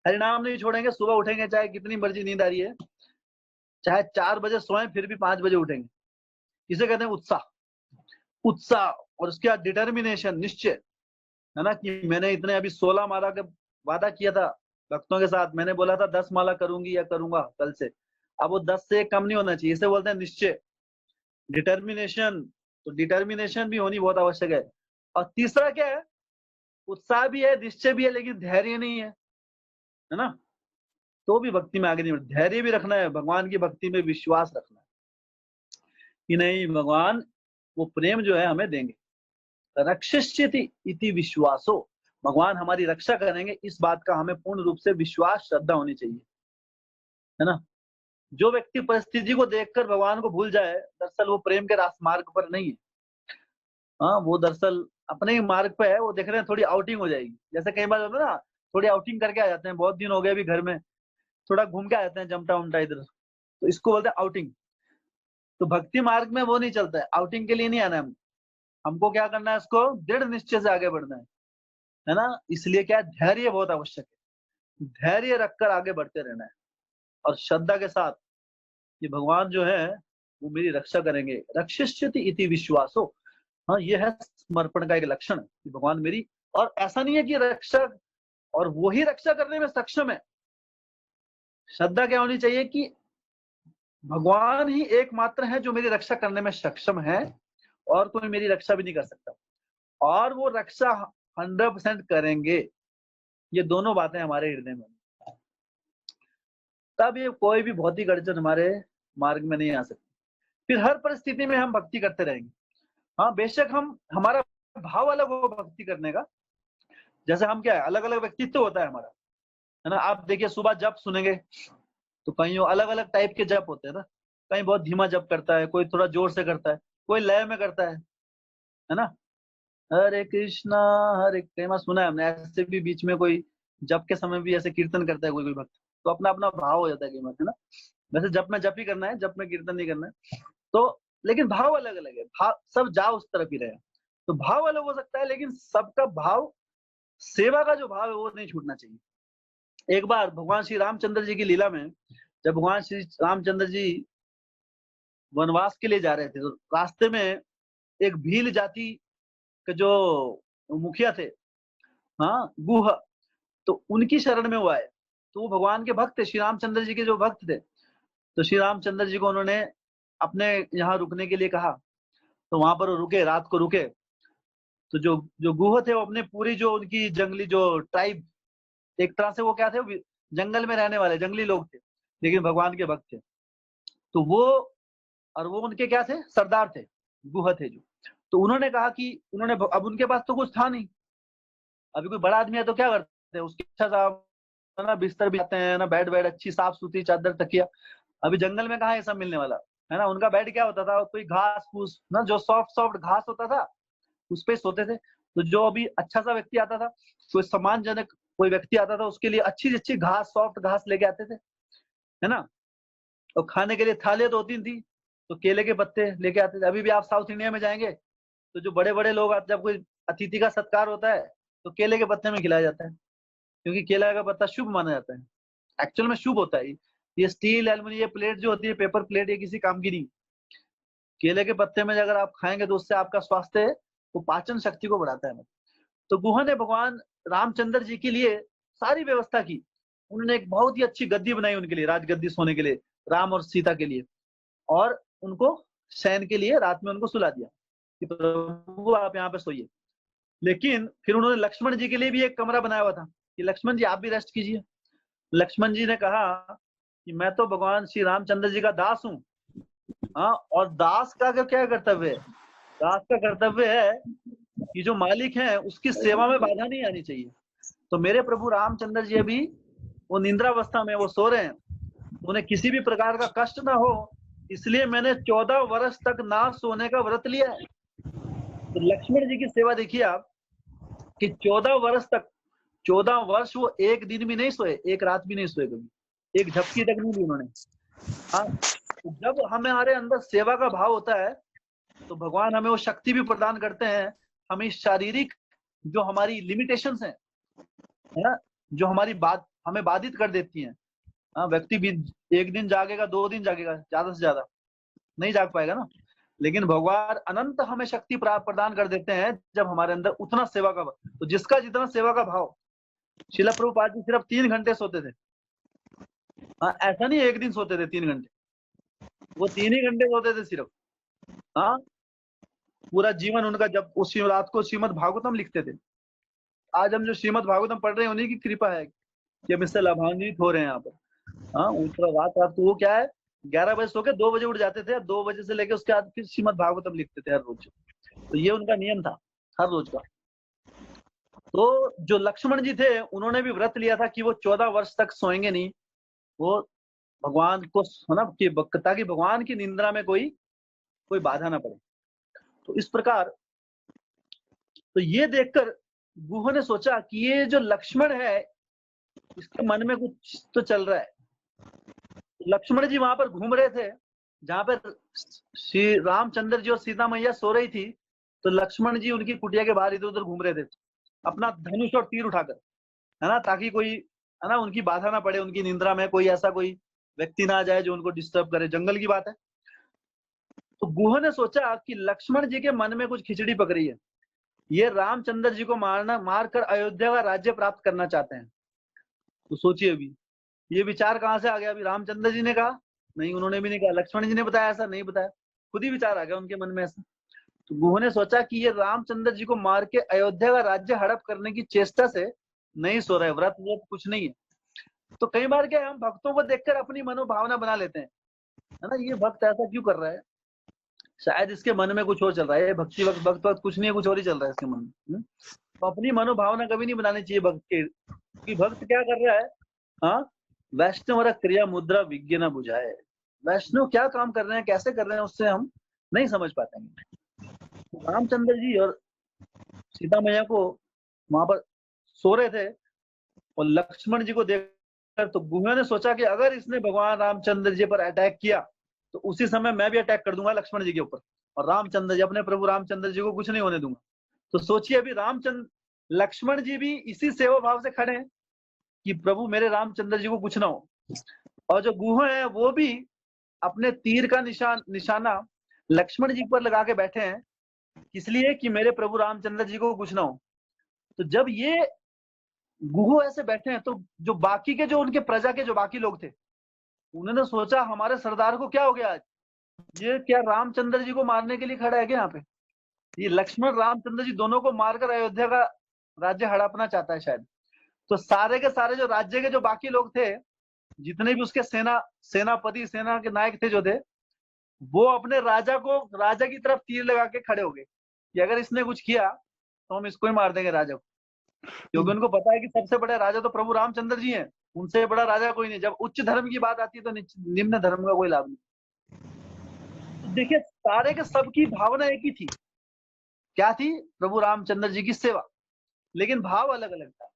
हरिनाम नहीं छोड़ेंगे, सुबह उठेंगे चाहे कितनी मर्जी नींद आ रही है, चाहे 4 बजे सोएं फिर भी 5 बजे उठेंगे। किसे कहते हैं? उत्साह। उत्साह, और उसके बाद डिटर्मिनेशन, निश्चय, है ना, कि मैंने इतने अभी 16 माला का वादा किया था भक्तों के साथ, मैंने बोला था 10 माला करूंगी या करूंगा कल से, अब वो 10 से कम नहीं होना चाहिए, इसे बोलते हैं निश्चय, डिटर्मिनेशन। तो डिटर्मिनेशन भी होनी बहुत आवश्यक है। और तीसरा क्या है? उत्साह भी है, निश्चय भी है, लेकिन धैर्य नहीं है ना, तो भी भक्ति में आगे नहीं बढ़। धैर्य भी रखना है, भगवान की भक्ति में विश्वास रखना है कि नहीं, भगवान वो प्रेम जो है हमें देंगे। रक्षिष्यति इति विश्वासो, भगवान हमारी रक्षा करेंगे, इस बात का हमें पूर्ण रूप से विश्वास, श्रद्धा होनी चाहिए, है ना। जो व्यक्ति परिस्थिति को देखकर भगवान को भूल जाए, दरअसल वो प्रेम के रास्ते मार्ग पर नहीं है। हाँ, वो दरअसल अपने ही मार्ग पे है, वो देख रहे हैं थोड़ी आउटिंग हो जाएगी। जैसे कई बार होता है ना, थोड़ी आउटिंग करके आ जाते हैं, बहुत दिन हो गए अभी घर में, थोड़ा घूम के आ जाते हैं जमटा उमटा इधर, तो इसको बोलते हैं आउटिंग। तो भक्ति मार्ग में वो नहीं चलता है, आउटिंग के लिए नहीं आना है हमको क्या करना है, इसको दृढ़ निश्चय से आगे बढ़ना है ना। इसलिए क्या है, धैर्य बहुत आवश्यक है, धैर्य रखकर आगे बढ़ते रहना है और श्रद्धा के साथ कि भगवान जो है वो मेरी रक्षा करेंगे। रक्षिष्यति इति विश्वासो, हाँ ये है समर्पण का एक लक्षण कि भगवान मेरी, और ऐसा नहीं है कि रक्षा और वो ही रक्षा करने में सक्षम है। श्रद्धा क्या होनी चाहिए कि भगवान ही एकमात्र है जो मेरी रक्षा करने में सक्षम है, और कोई मेरी रक्षा भी नहीं कर सकता, और वो रक्षा 100% करेंगे। ये दोनों बातें हमारे हृदय में, तब ये कोई भी भौतिक अड़चन हमारे मार्ग में नहीं आ सकती। फिर हर परिस्थिति में हम भक्ति करते रहेंगे। हाँ बेशक हम, हमारा भाव अलग हो भक्ति करने का, जैसे हम क्या है, अलग अलग व्यक्तित्व होता है हमारा, है ना। आप देखिए सुबह जप सुनेंगे तो कहीं अलग अलग टाइप के जप होते हैं ना, कहीं बहुत धीमा जप करता है, कोई थोड़ा जोर से करता है, कोई लय में करता है ना। हरे कृष्णा, हरे, कई बार सुना है हमने ऐसे भी, बीच में कोई जप के समय भी ऐसे कीर्तन करता है कोई कोई भक्त, तो अपना अपना भाव हो जाता है कई बार, है ना। वैसे जप में जप ही करना है, जप में कीर्तन नहीं करना है। तो लेकिन भाव अलग अलग है, भाव सब जाओ उस तरफ ही रहे। तो भाव अलग हो सकता है, लेकिन सबका भाव, सेवा का जो भाव है वो नहीं छूटना चाहिए। एक बार भगवान श्री रामचंद्र जी की लीला में, जब भगवान श्री रामचंद्र जी वनवास के लिए जा रहे थे, तो रास्ते में एक भील जाति के जो मुखिया थे, हाँ गुह, तो उनकी शरण में वो आए। तो वो भगवान के भक्त थे, श्री रामचंद्र जी के जो भक्त थे। तो श्री रामचंद्र जी को उन्होंने अपने यहाँ रुकने के लिए कहा, तो वहां पर वो रुके, रात को रुके। तो जो जो गुह थे वो अपने पूरी जो उनकी जंगली जो ट्राइब, एक तरह से वो क्या थे, वो जंगल में रहने वाले जंगली लोग थे, लेकिन भगवान के भक्त थे। तो वो, और वो उनके क्या थे, सरदार थे, गुह थे जो। तो उन्होंने कहा कि उन्होंने, अब उनके पास तो कुछ था नहीं, अभी कोई बड़ा आदमी है तो क्या करते हैं, उसके अच्छा सा ना बिस्तर भी आते हैं ना, बेड बेड अच्छी साफ सुथरी चादर तकिया। अभी जंगल में कहाँ ये सब मिलने वाला है ना। उनका बेड क्या होता था, कोई घास फूस ना, जो सॉफ्ट सॉफ्ट घास होता था उस पे सोते थे। तो जो अभी अच्छा सा व्यक्ति आता था, कोई सम्मानजनक कोई व्यक्ति आता था, उसके लिए अच्छी अच्छी घास, सॉफ्ट घास लेके आते थे, है ना। और खाने के लिए थालियां 2-3 थी, तो केले के पत्ते लेके आते थे। अभी भी आप साउथ इंडिया में जाएंगे तो जो बड़े बड़े लोग आते, जब कोई अतिथि का सत्कार होता है तो केले के पत्ते में खिलाया जाता है, क्योंकि केला का पत्ता शुभ माना जाता है, एक्चुअल में शुभ होता है। ये स्टील एल्युमिनियम ये प्लेट जो होती है, पेपर प्लेट, ये किसी काम की नहीं। केले के पत्ते में अगर आप खाएंगे तो उससे आपका स्वास्थ्य, वो पाचन शक्ति को बढ़ाता है। तो गुहा ने भगवान रामचंद्र जी के लिए सारी व्यवस्था की। उन्होंने एक बहुत ही अच्छी गद्दी बनाई उनके लिए, राजगद्दी सोने के लिए, राम और सीता के लिए, और उनको शयन के लिए रात में उनको सुला दिया कि प्रभु आप यहाँ पे सोइए। लेकिन फिर उन्होंने लक्ष्मण जी के लिए भी एक कमरा बनाया हुआ था कि लक्ष्मण जी आप भी रेस्ट कीजिए। लक्ष्मण जी ने कहा कि मैं तो भगवान श्री रामचंद्र जी का दास हूँ, हाँ, और दास का क्या कर्तव्य है, दास का कर्तव्य है कि जो मालिक है उसकी सेवा में बाधा नहीं आनी चाहिए। तो मेरे प्रभु रामचंद्र जी अभी वो निंद्रावस्था में वो सो रहे हैं, उन्हें किसी भी प्रकार का कष्ट ना हो, इसलिए मैंने 14 वर्ष तक ना सोने का व्रत लिया है। तो लक्ष्मण जी की सेवा देखिए आप कि 14 वर्ष तक, 14 वर्ष वो एक दिन भी नहीं सोए, एक रात भी नहीं सोए, कभी एक झपकी तक नहीं ली उन्होंने। हाँ, तो जब हमारे अंदर सेवा का भाव होता है तो भगवान हमें वो शक्ति भी प्रदान करते हैं। हमें शारीरिक जो हमारी लिमिटेशंस हैं, है ना, जो हमारी बात हमें बाधित कर देती हैं। हाँ, व्यक्ति भी एक दिन जागेगा, 2 दिन जागेगा, ज्यादा से ज्यादा नहीं जाग पाएगा ना। लेकिन भगवान अनंत हमें शक्ति प्रदान कर देते हैं जब हमारे अंदर उतना सेवा का, तो जिसका जितना सेवा का भाव। शिला प्रभुपाद जी सिर्फ 3 घंटे सोते थे। हाँ, ऐसा नहीं एक दिन सोते थे 3 घंटे, वो 3 ही घंटे सोते थे सिर्फ। हाँ, पूरा जीवन उनका, जब उस रात को श्रीमद् भागवतम लिखते थे। आज हम जो श्रीमद् भागवतम पढ़ रहे हैं उन्हीं की कृपा है कि हम इससे लाभान्वित हो रहे हैं यहाँ पर। हाँ, पूरा रात रात तो वो क्या है, 11 बजे सो के 2 बजे उठ जाते थे, 2 बजे से लेके उसके बाद फिर श्रीमद् भागवतम लिखते थे हर रोज। तो ये उनका नियम था हर रोज का। तो जो लक्ष्मण जी थे उन्होंने भी व्रत लिया था कि वो 14 वर्ष तक सोएंगे नहीं, वो भगवान को, है ना, कि ताकि भगवान की निंद्रा में कोई कोई बाधा ना पड़े। तो इस प्रकार तो ये देखकर गुह ने सोचा कि ये जो लक्ष्मण है, इसके मन में कुछ तो चल रहा है। लक्ष्मण जी वहां पर घूम रहे थे, जहां पर श्री रामचंद्र जी और सीता मैया सो रही थी, तो लक्ष्मण जी उनकी कुटिया के बाहर इधर-उधर घूम रहे थे, अपना धनुष और तीर उठाकर, है ना? ताकि कोई, है ना, उनकी बाधा ना पड़े, उनकी निंद्रा में कोई ऐसा कोई व्यक्ति ना आ जाए जो उनको डिस्टर्ब करे, जंगल की बात है। तो गुह ने सोचा कि लक्ष्मण जी के मन में कुछ खिचड़ी पक रही है, ये रामचंद्र जी को मारकर अयोध्या का राज्य प्राप्त करना चाहते हैं। तो सोचिए अभी ये विचार कहाँ से आ गया? अभी रामचंद्र जी ने कहा नहीं, उन्होंने भी नहीं कहा, लक्ष्मण जी ने बताया ऐसा नहीं बताया, खुद ही विचार आ गया उनके मन में ऐसा। तो गुह ने सोचा कि ये रामचंद्र जी को मार के अयोध्या का राज्य हड़प करने की चेष्टा से नहीं सो रहे, व्रत व्रत कुछ नहीं है। तो कई बार क्या है, हम भक्तों को देखकर अपनी मनोभावना बना लेते हैं, है ना? ये भक्त ऐसा क्यों कर रहा है, शायद इसके मन में कुछ और चल रहा है, भक्ति वक्त भक्त वक्त कुछ नहीं है, कुछ और ही चल रहा है इसके मन में। तो अपनी मनोभावना कभी नहीं बनानी चाहिए भक्त के, कि भक्त क्या कर रहा है। हाँ, वैष्णव क्रिया मुद्रा विज्ञ न बुझाए, वैष्णव क्या काम कर रहे हैं, कैसे कर रहे हैं, उससे हम नहीं समझ पाते हैं। रामचंद्र जी और सीता मैया को वहां पर सो रहे थे, और लक्ष्मण जी को देखकर तो गुहा ने सोचा कि अगर इसने भगवान रामचंद्र जी पर अटैक किया तो उसी समय मैं भी अटैक कर दूंगा लक्ष्मण जी के ऊपर, और रामचंद्र जी, अपने प्रभु रामचंद्र जी को कुछ नहीं होने दूंगा। तो सोचिए अभी रामचंद्र लक्ष्मण जी भी इसी सेवा भाव से खड़े हैं कि प्रभु मेरे रामचंद्र जी को कुछ ना हो, और जो गुहा है वो भी अपने तीर का निशाना लक्ष्मण जी पर लगा के बैठे हैं, इसलिए कि मेरे प्रभु रामचंद्र जी को कुछ ना हो। तो जब ये गुह ऐसे बैठे हैं, तो जो बाकी के, जो उनके प्रजा के जो बाकी लोग थे, उन्होंने सोचा हमारे सरदार को क्या हो गया आज, ये क्या रामचंद्र जी को मारने के लिए खड़ा है क्या यहाँ पे? ये लक्ष्मण रामचंद्र जी दोनों को मारकर अयोध्या का राज्य हड़पना चाहता है शायद। तो सारे के सारे जो राज्य के जो बाकी लोग थे, जितने भी उसके सेनापति, सेना के नायक थे जो थे, वो अपने राजा की तरफ तीर लगा के खड़े हो गए कि अगर इसने कुछ किया तो हम इसको ही मार देंगे, राजा को। क्योंकि उनको पता है कि सबसे बड़े राजा तो प्रभु रामचंद्र जी हैं, उनसे बड़ा राजा कोई नहीं। जब उच्च धर्म की बात आती है तो निम्न धर्म का कोई लाभ नहीं। तो देखिए सारे के सबकी भावना एक ही थी, क्या थी? प्रभु रामचंद्र जी की सेवा, लेकिन भाव अलग अलग था।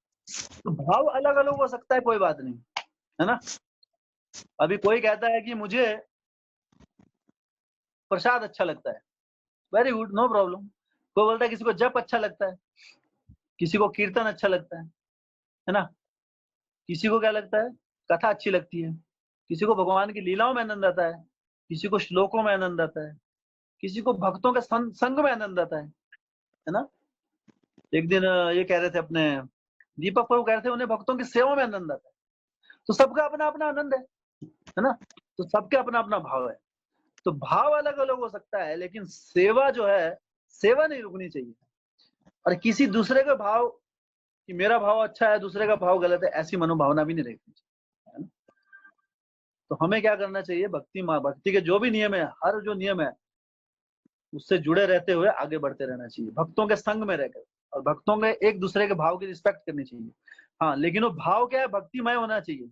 तो भाव अलग अलग हो सकता है, कोई बात नहीं, है ना? अभी कोई कहता है कि मुझे प्रसाद अच्छा लगता है, वेरी गुड, नो प्रॉब्लम। कोई बोलता है किसी को जप अच्छा लगता है, किसी को कीर्तन अच्छा लगता है ना? किसी को क्या लगता है? कथा अच्छी लगती है, किसी को भगवान की लीलाओं में आनंद आता है, किसी को श्लोकों में आनंद आता है, किसी को भक्तों के संग में आनंद आता है ना? एक दिन ये कह रहे थे अपने दीपक प्रभु, कह रहे थे उन्हें भक्तों की सेवा में आनंद आता है। तो सबका अपना अपना आनंद है ना? तो सबके अपना अपना भाव है। तो भाव अलग अलग हो सकता है, लेकिन सेवा जो है, सेवा नहीं रुकनी चाहिए। और किसी दूसरे का भाव, कि मेरा भाव अच्छा है दूसरे का भाव गलत है, ऐसी मनोभावना भी नहीं रखनी चाहिए, है ना? तो हमें क्या करना चाहिए? भक्ति के जो भी नियम है, हर जो नियम है उससे जुड़े रहते हुए आगे बढ़ते रहना चाहिए, भक्तों के संग में रहकर, और भक्तों के एक दूसरे के भाव की रिस्पेक्ट करनी चाहिए। हाँ, लेकिन वो भाव क्या है? भक्तिमय होना चाहिए।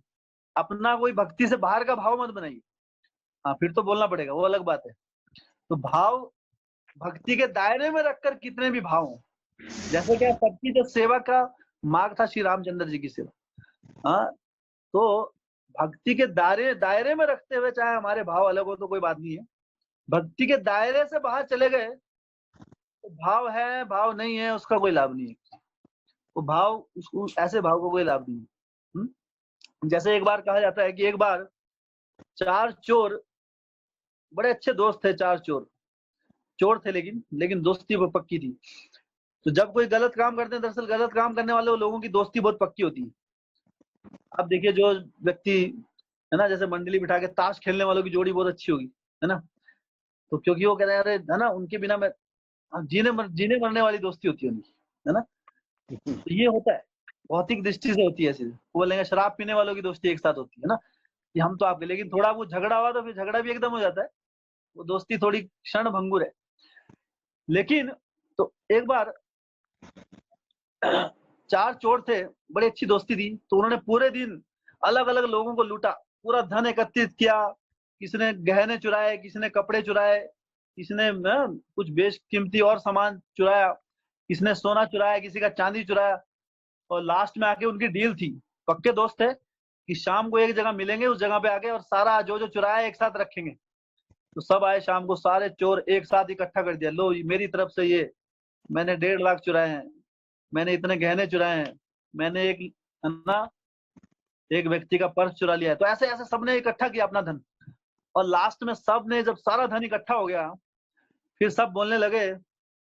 अपना कोई भक्ति से बाहर का भाव मत बनाइए। हाँ, फिर तो बोलना पड़ेगा, वो अलग बात है। तो भाव भक्ति के दायरे में रखकर कितने भी भाव हों, जैसे क्या सबकी जो सेवा का मार्ग था श्री रामचंद्र जी की सेवा। हाँ, तो भक्ति के दायरे में रखते हुए, चाहे हमारे भाव अलग हो तो कोई बात नहीं है। भक्ति के दायरे से बाहर चले गए तो भाव है भाव नहीं है उसका कोई लाभ नहीं है। वो भाव, उसको ऐसे भाव को कोई लाभ नहीं है। जैसे एक बार कहा जाता है कि एक बार 4 चोर, बड़े अच्छे दोस्त थे, 4 चोर थे, लेकिन दोस्ती वो पक्की थी। तो जब कोई गलत काम करते हैं, दरअसल गलत काम करने वाले लोगों की दोस्ती बहुत पक्की होती है। अब देखिए जो व्यक्ति, है ना, जैसे मंडली बिठा के ताश खेलने वालों की जोड़ी बहुत अच्छी होगी, है ना? तो क्योंकि वो कह रहे हैं अरे, है ना, उनके बिना मैं जीने मरने वाली दोस्ती होती है उनकी, है ना? तो ये होता है, भौतिक दृष्टि से होती है ऐसी। वो बोलेंगे शराब पीने वालों की दोस्ती एक साथ होती है ना, कि हम तो आपके, लेकिन थोड़ा वो झगड़ा हुआ तो फिर झगड़ा भी एकदम हो जाता है, वो दोस्ती थोड़ी क्षण भंगुर है। लेकिन तो एक बार 4 चोर थे, बड़ी अच्छी दोस्ती थी, तो उन्होंने पूरे दिन अलग अलग लोगों को लूटा, पूरा धन एकत्रित किया, किसी ने गहने चुराए, किसी ने कपड़े चुराए, किसी ने कुछ बेशकीमती और सामान चुराया, किसने सोना चुराया, किसी का चांदी चुराया, और लास्ट में आके उनकी डील थी, पक्के दोस्त थे कि शाम को एक जगह मिलेंगे, उस जगह पे आके और सारा जो जो चुराया एक साथ रखेंगे। तो सब आए शाम को, सारे चोर एक साथ इकट्ठा कर दिया, लो मेरी तरफ से ये, मैंने 1.5 लाख चुराए हैं, मैंने इतने गहने चुराए हैं, मैंने एक ना एक व्यक्ति का पर्स चुरा लिया है। तो ऐसे ऐसे सबने इकट्ठा किया अपना धन, और लास्ट में सब ने जब सारा धन इकट्ठा हो गया, फिर सब बोलने लगे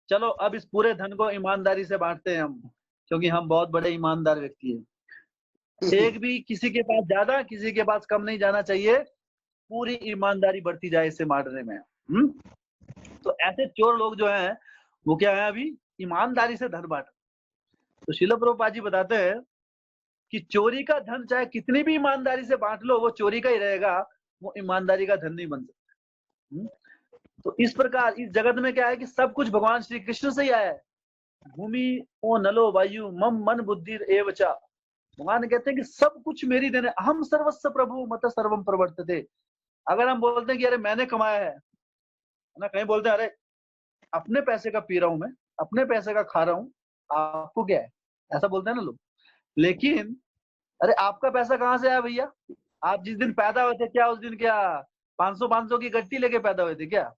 चलो अब इस पूरे धन को ईमानदारी से बांटते हैं हम, क्योंकि हम बहुत बड़े ईमानदार व्यक्ति हैं। एक भी किसी के पास ज्यादा, किसी के पास कम नहीं जाना चाहिए, पूरी ईमानदारी बढ़ती जाए इसे बांटने में। तो ऐसे चोर लोग जो हैं वो क्या है, अभी ईमानदारी से धन बांट। तो श्रील प्रभुपाद जी बताते हैं कि चोरी का धन चाहे कितनी भी ईमानदारी से बांट लो, वो चोरी का ही रहेगा, वो ईमानदारी का धन नहीं बन सकता। तो इस प्रकार इस जगत में क्या है कि सब कुछ भगवान श्री कृष्ण से ही आया है। भूमि ओ नलो वायु मम मन बुद्धि एवचा। भगवान कहते हैं कि सब कुछ मेरी देने, अहम सर्वस्व प्रभु मत सर्वम प्रवर्तते। अगर हम बोलते हैं कि अरे मैंने कमाया है ना, कहीं बोलते हैं अरे अपने पैसे का पी रहा हूं मैं, अपने पैसे का खा रहा हूं, आपको क्या है, ऐसा बोलते हैं ना लोग। लेकिन अरे आपका पैसा कहाँ से आया भैया? आप जिस दिन पैदा हुए थे क्या उस दिन क्या 500 की गट्टी लेके पैदा हुए थे क्या?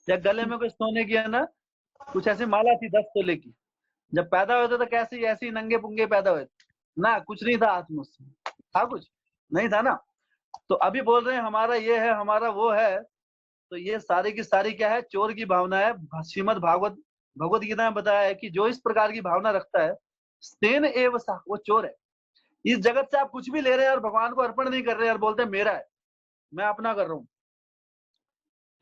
या गले में कोई सोने की है ना कुछ ऐसी माला थी 10 तोले की? जब पैदा हुए थे तो कैसे ऐसे ही नंगे पुंगे पैदा हुए थे ना, कुछ नहीं था हाथ में, था कुछ नहीं था ना। तो अभी बोल रहे हैं हमारा ये है, हमारा वो है, तो ये सारी की सारी क्या है, चोर की भावना है। श्रीमद् भगवत गीता में बताया है कि जो इस प्रकार की भावना रखता है स्तेन एव सा, वो चोर है। इस जगत से आप कुछ भी ले रहे हैं और भगवान को अर्पण नहीं कर रहे हैं और बोलते हैं मेरा है, मैं अपना कर रहा हूँ,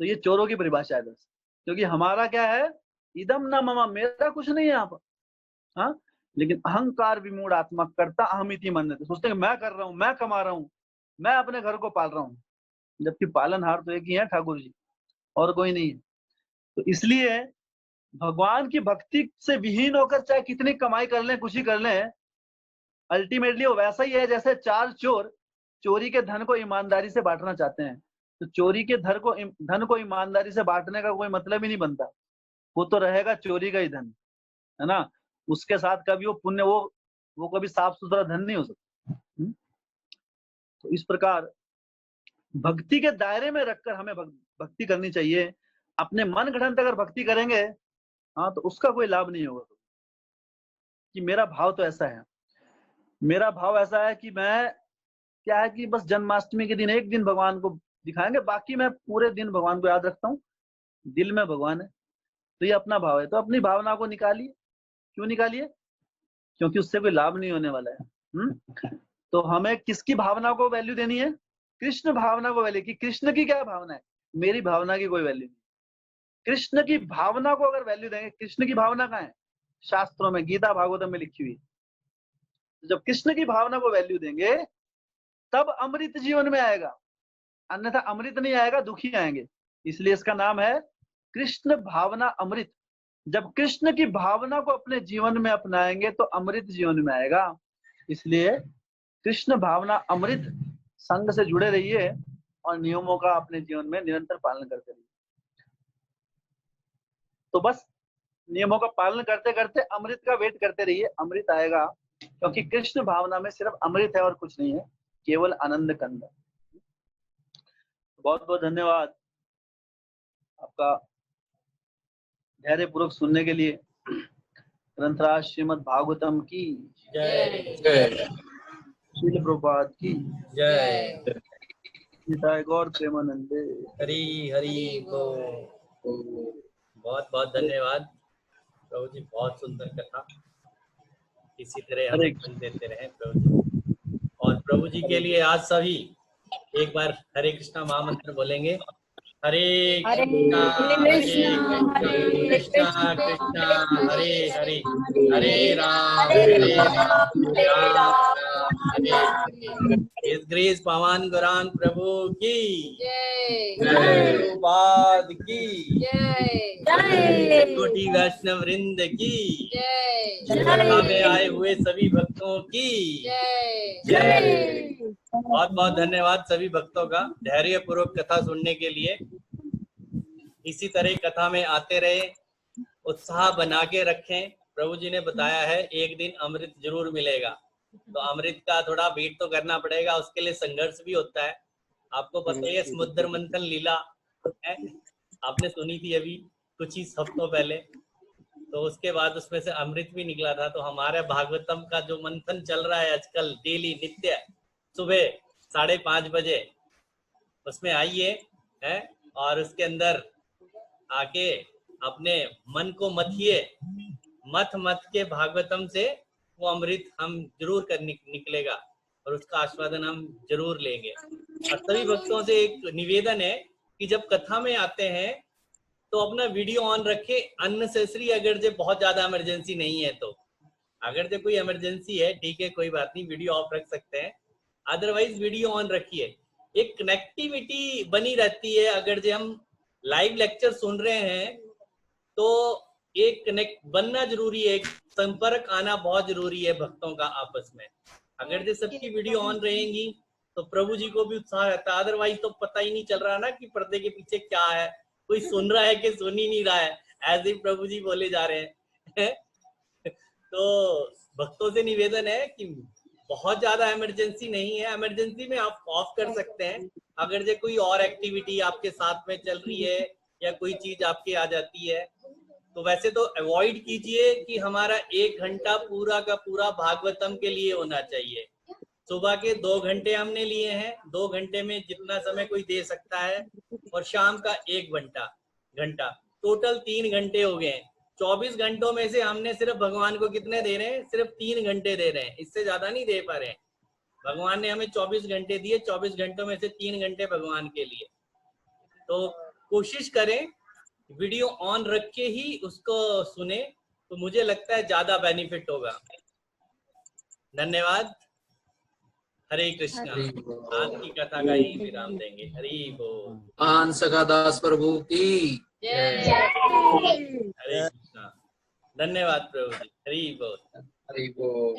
तो ये चोरों की परिभाषा है। क्योंकि हमारा क्या है, इदम न ममा, मेरा कुछ नहीं है यहाँ पर। हाँ, लेकिन अहंकार विमूढ़ आत्मा करता अहमिति मन्यते, सोचते हैं मैं कर रहा हूँ, मैं कमा रहा हूँ, मैं अपने घर को पाल रहा हूँ, जबकि पालनहार तो एक ही है, ठाकुर जी, और कोई नहीं है। तो इसलिए भगवान की भक्ति से विहीन होकर चाहे कितनी कमाई कर लें, कुछ ही कर लें, अल्टीमेटली वो वैसा ही है जैसे 4 चोर चोरी के धन को ईमानदारी से बांटना चाहते हैं। तो चोरी के धन को ईमानदारी से बांटने का कोई मतलब ही नहीं बनता, वो तो रहेगा चोरी का ही धन, है ना। उसके साथ कभी वो पुण्य, वो कभी साफ सुथरा धन नहीं हो सकता। तो इस प्रकार भक्ति के दायरे में रखकर हमें भक्ति करनी चाहिए। अपने मन गढ़ंत अगर भक्ति करेंगे, हाँ, तो उसका कोई लाभ नहीं होगा। कि मेरा भाव तो ऐसा है, मेरा भाव ऐसा है कि मैं क्या है कि बस जन्माष्टमी के दिन एक दिन भगवान को दिखाएंगे, बाकी मैं पूरे दिन भगवान को याद रखता हूँ, दिल में भगवान है। तो ये अपना भाव है, तो अपनी भावना को निकालिए। क्यों निकालिए? क्योंकि उससे कोई लाभ नहीं होने वाला है। तो हमें किसकी भावना को वैल्यू देनी है? कृष्ण भावना को वैल्यू। कि कृष्ण की क्या भावना है, मेरी भावना की कोई वैल्यू नहीं। कृष्ण की भावना को अगर वैल्यू देंगे, कृष्ण की भावना कहाँ है? शास्त्रों में, गीता भागवतम में लिखी हुई। जब कृष्ण की भावना को वैल्यू देंगे तब अमृत जीवन में आएगा, अन्यथा अमृत नहीं आएगा, दुखी आएंगे। इसलिए इसका नाम है कृष्ण भावना अमृत। जब कृष्ण की भावना को अपने जीवन में अपनाएंगे तो अमृत जीवन में आएगा। इसलिए कृष्ण भावना अमृत संग से जुड़े रहिए और नियमों का अपने जीवन में निरंतर पालन करते रहिए। तो बस नियमों का पालन करते करते अमृत का वेट करते रहिए, अमृत आएगा। क्योंकि कृष्ण भावना में सिर्फ अमृत है और कुछ नहीं है, केवल आनंद कंद। बहुत बहुत धन्यवाद आपका धैर्य पूर्वक सुनने के लिए। ग्रंथराज श्रीमद् भागवतम की जय। श्रील प्रभुपाद की जय। निताय गौर प्रेमानंदे। हरि हरि बोल। बहुत बहुत धन्यवाद प्रभु जी, बहुत सुंदर कथा। इसी तरह हमें फल देते रहे प्रभु जी। और प्रभु जी के लिए आज सभी एक बार हरे कृष्णा महामंत्र बोलेंगे। हरे कृष्णा कृष्णा कृष्णा हरे हरे, हरे राम राम राम हरे हरे। इस ग्रेस पावन गुरान प्रभु की जय, प्रभुपाद की जय, कोटि वैष्णव वृंद की जय, सभा में आए हुए सभी भक्तों की जय। बहुत बहुत धन्यवाद सभी भक्तों का धैर्य पूर्वक कथा सुनने के लिए। इसी तरह कथा में आते रहे, उत्साह बना के रखें, प्रभु जी ने बताया है एक दिन अमृत जरूर मिलेगा, तो अमृत का थोड़ा वेट तो करना पड़ेगा, उसके लिए संघर्ष भी होता है। आपको पता ही है समुद्र मंथन लीला है, आपने सुनी थी अभी कुछ ही हफ्तों पहले, तो उसके बाद उसमें से अमृत भी निकला था। तो हमारे भागवतम का जो मंथन चल रहा है आजकल डेली नित्य सुबह 5:30 बजे, उसमें आइए है और उसके अंदर आके अपने मन को मथिए, मथ के भागवतम से वो अमृत हम जरूर कर निकलेगा और उसका आस्वादन हम जरूर लेंगे। और सभी भक्तों से एक निवेदन है कि जब कथा में आते हैं तो अपना वीडियो ऑन रखे, अननेसेसरी अगर जो बहुत ज्यादा इमरजेंसी नहीं है तो, अगर जो कोई इमरजेंसी है ठीक है कोई बात नहीं, वीडियो ऑफ रख सकते हैं, अदरवाइज वीडियो ऑन रखिए। एक कनेक्टिविटी बनी रहती है, अगर जो हम लाइव लेक्चर सुन रहे हैं तो एक कनेक्ट बनना जरूरी है, एक संपर्क आना बहुत जरूरी है भक्तों का आपस में। अगर जो सबकी वीडियो ऑन रहेंगी तो प्रभु जी को भी उत्साह रहता है, अदरवाइज तो पता ही नहीं चल रहा ना कि पर्दे के पीछे क्या है, कोई सुन रहा है कि सुन ही नहीं रहा है, ऐसे ही प्रभु जी बोले जा रहे हैं। तो भक्तों से निवेदन है कि बहुत ज्यादा इमरजेंसी नहीं है, इमरजेंसी में आप ऑफ कर सकते हैं। अगर जो कोई और एक्टिविटी आपके साथ में चल रही है या कोई चीज आपकी आ जाती है तो वैसे तो अवॉइड कीजिए कि हमारा 1 घंटा पूरा का पूरा भागवतम के लिए होना चाहिए। सुबह के 2 घंटे हमने लिए हैं, 2 घंटे में जितना समय कोई दे सकता है, और शाम का 1 घंटा टोटल 3 घंटे हो गए। 24 घंटों में से हमने सिर्फ भगवान को कितने दे रहे हैं? सिर्फ 3 घंटे दे रहे हैं, इससे ज्यादा नहीं दे पा रहे हैं। भगवान ने हमें 24 घंटे दिए, 24 घंटों में से 3 घंटे भगवान के लिए। तो कोशिश करें वीडियो ऑन रख के ही उसको सुने, तो मुझे लगता है ज्यादा बेनिफिट होगा। धन्यवाद। हरे कृष्णा। आज की कथा का ही विराम देंगे। हरि बोल। महान सखादास प्रभु की जय। हरे कृष्णा। धन्यवाद प्रभु जी। हरि बोल। हरि बोल।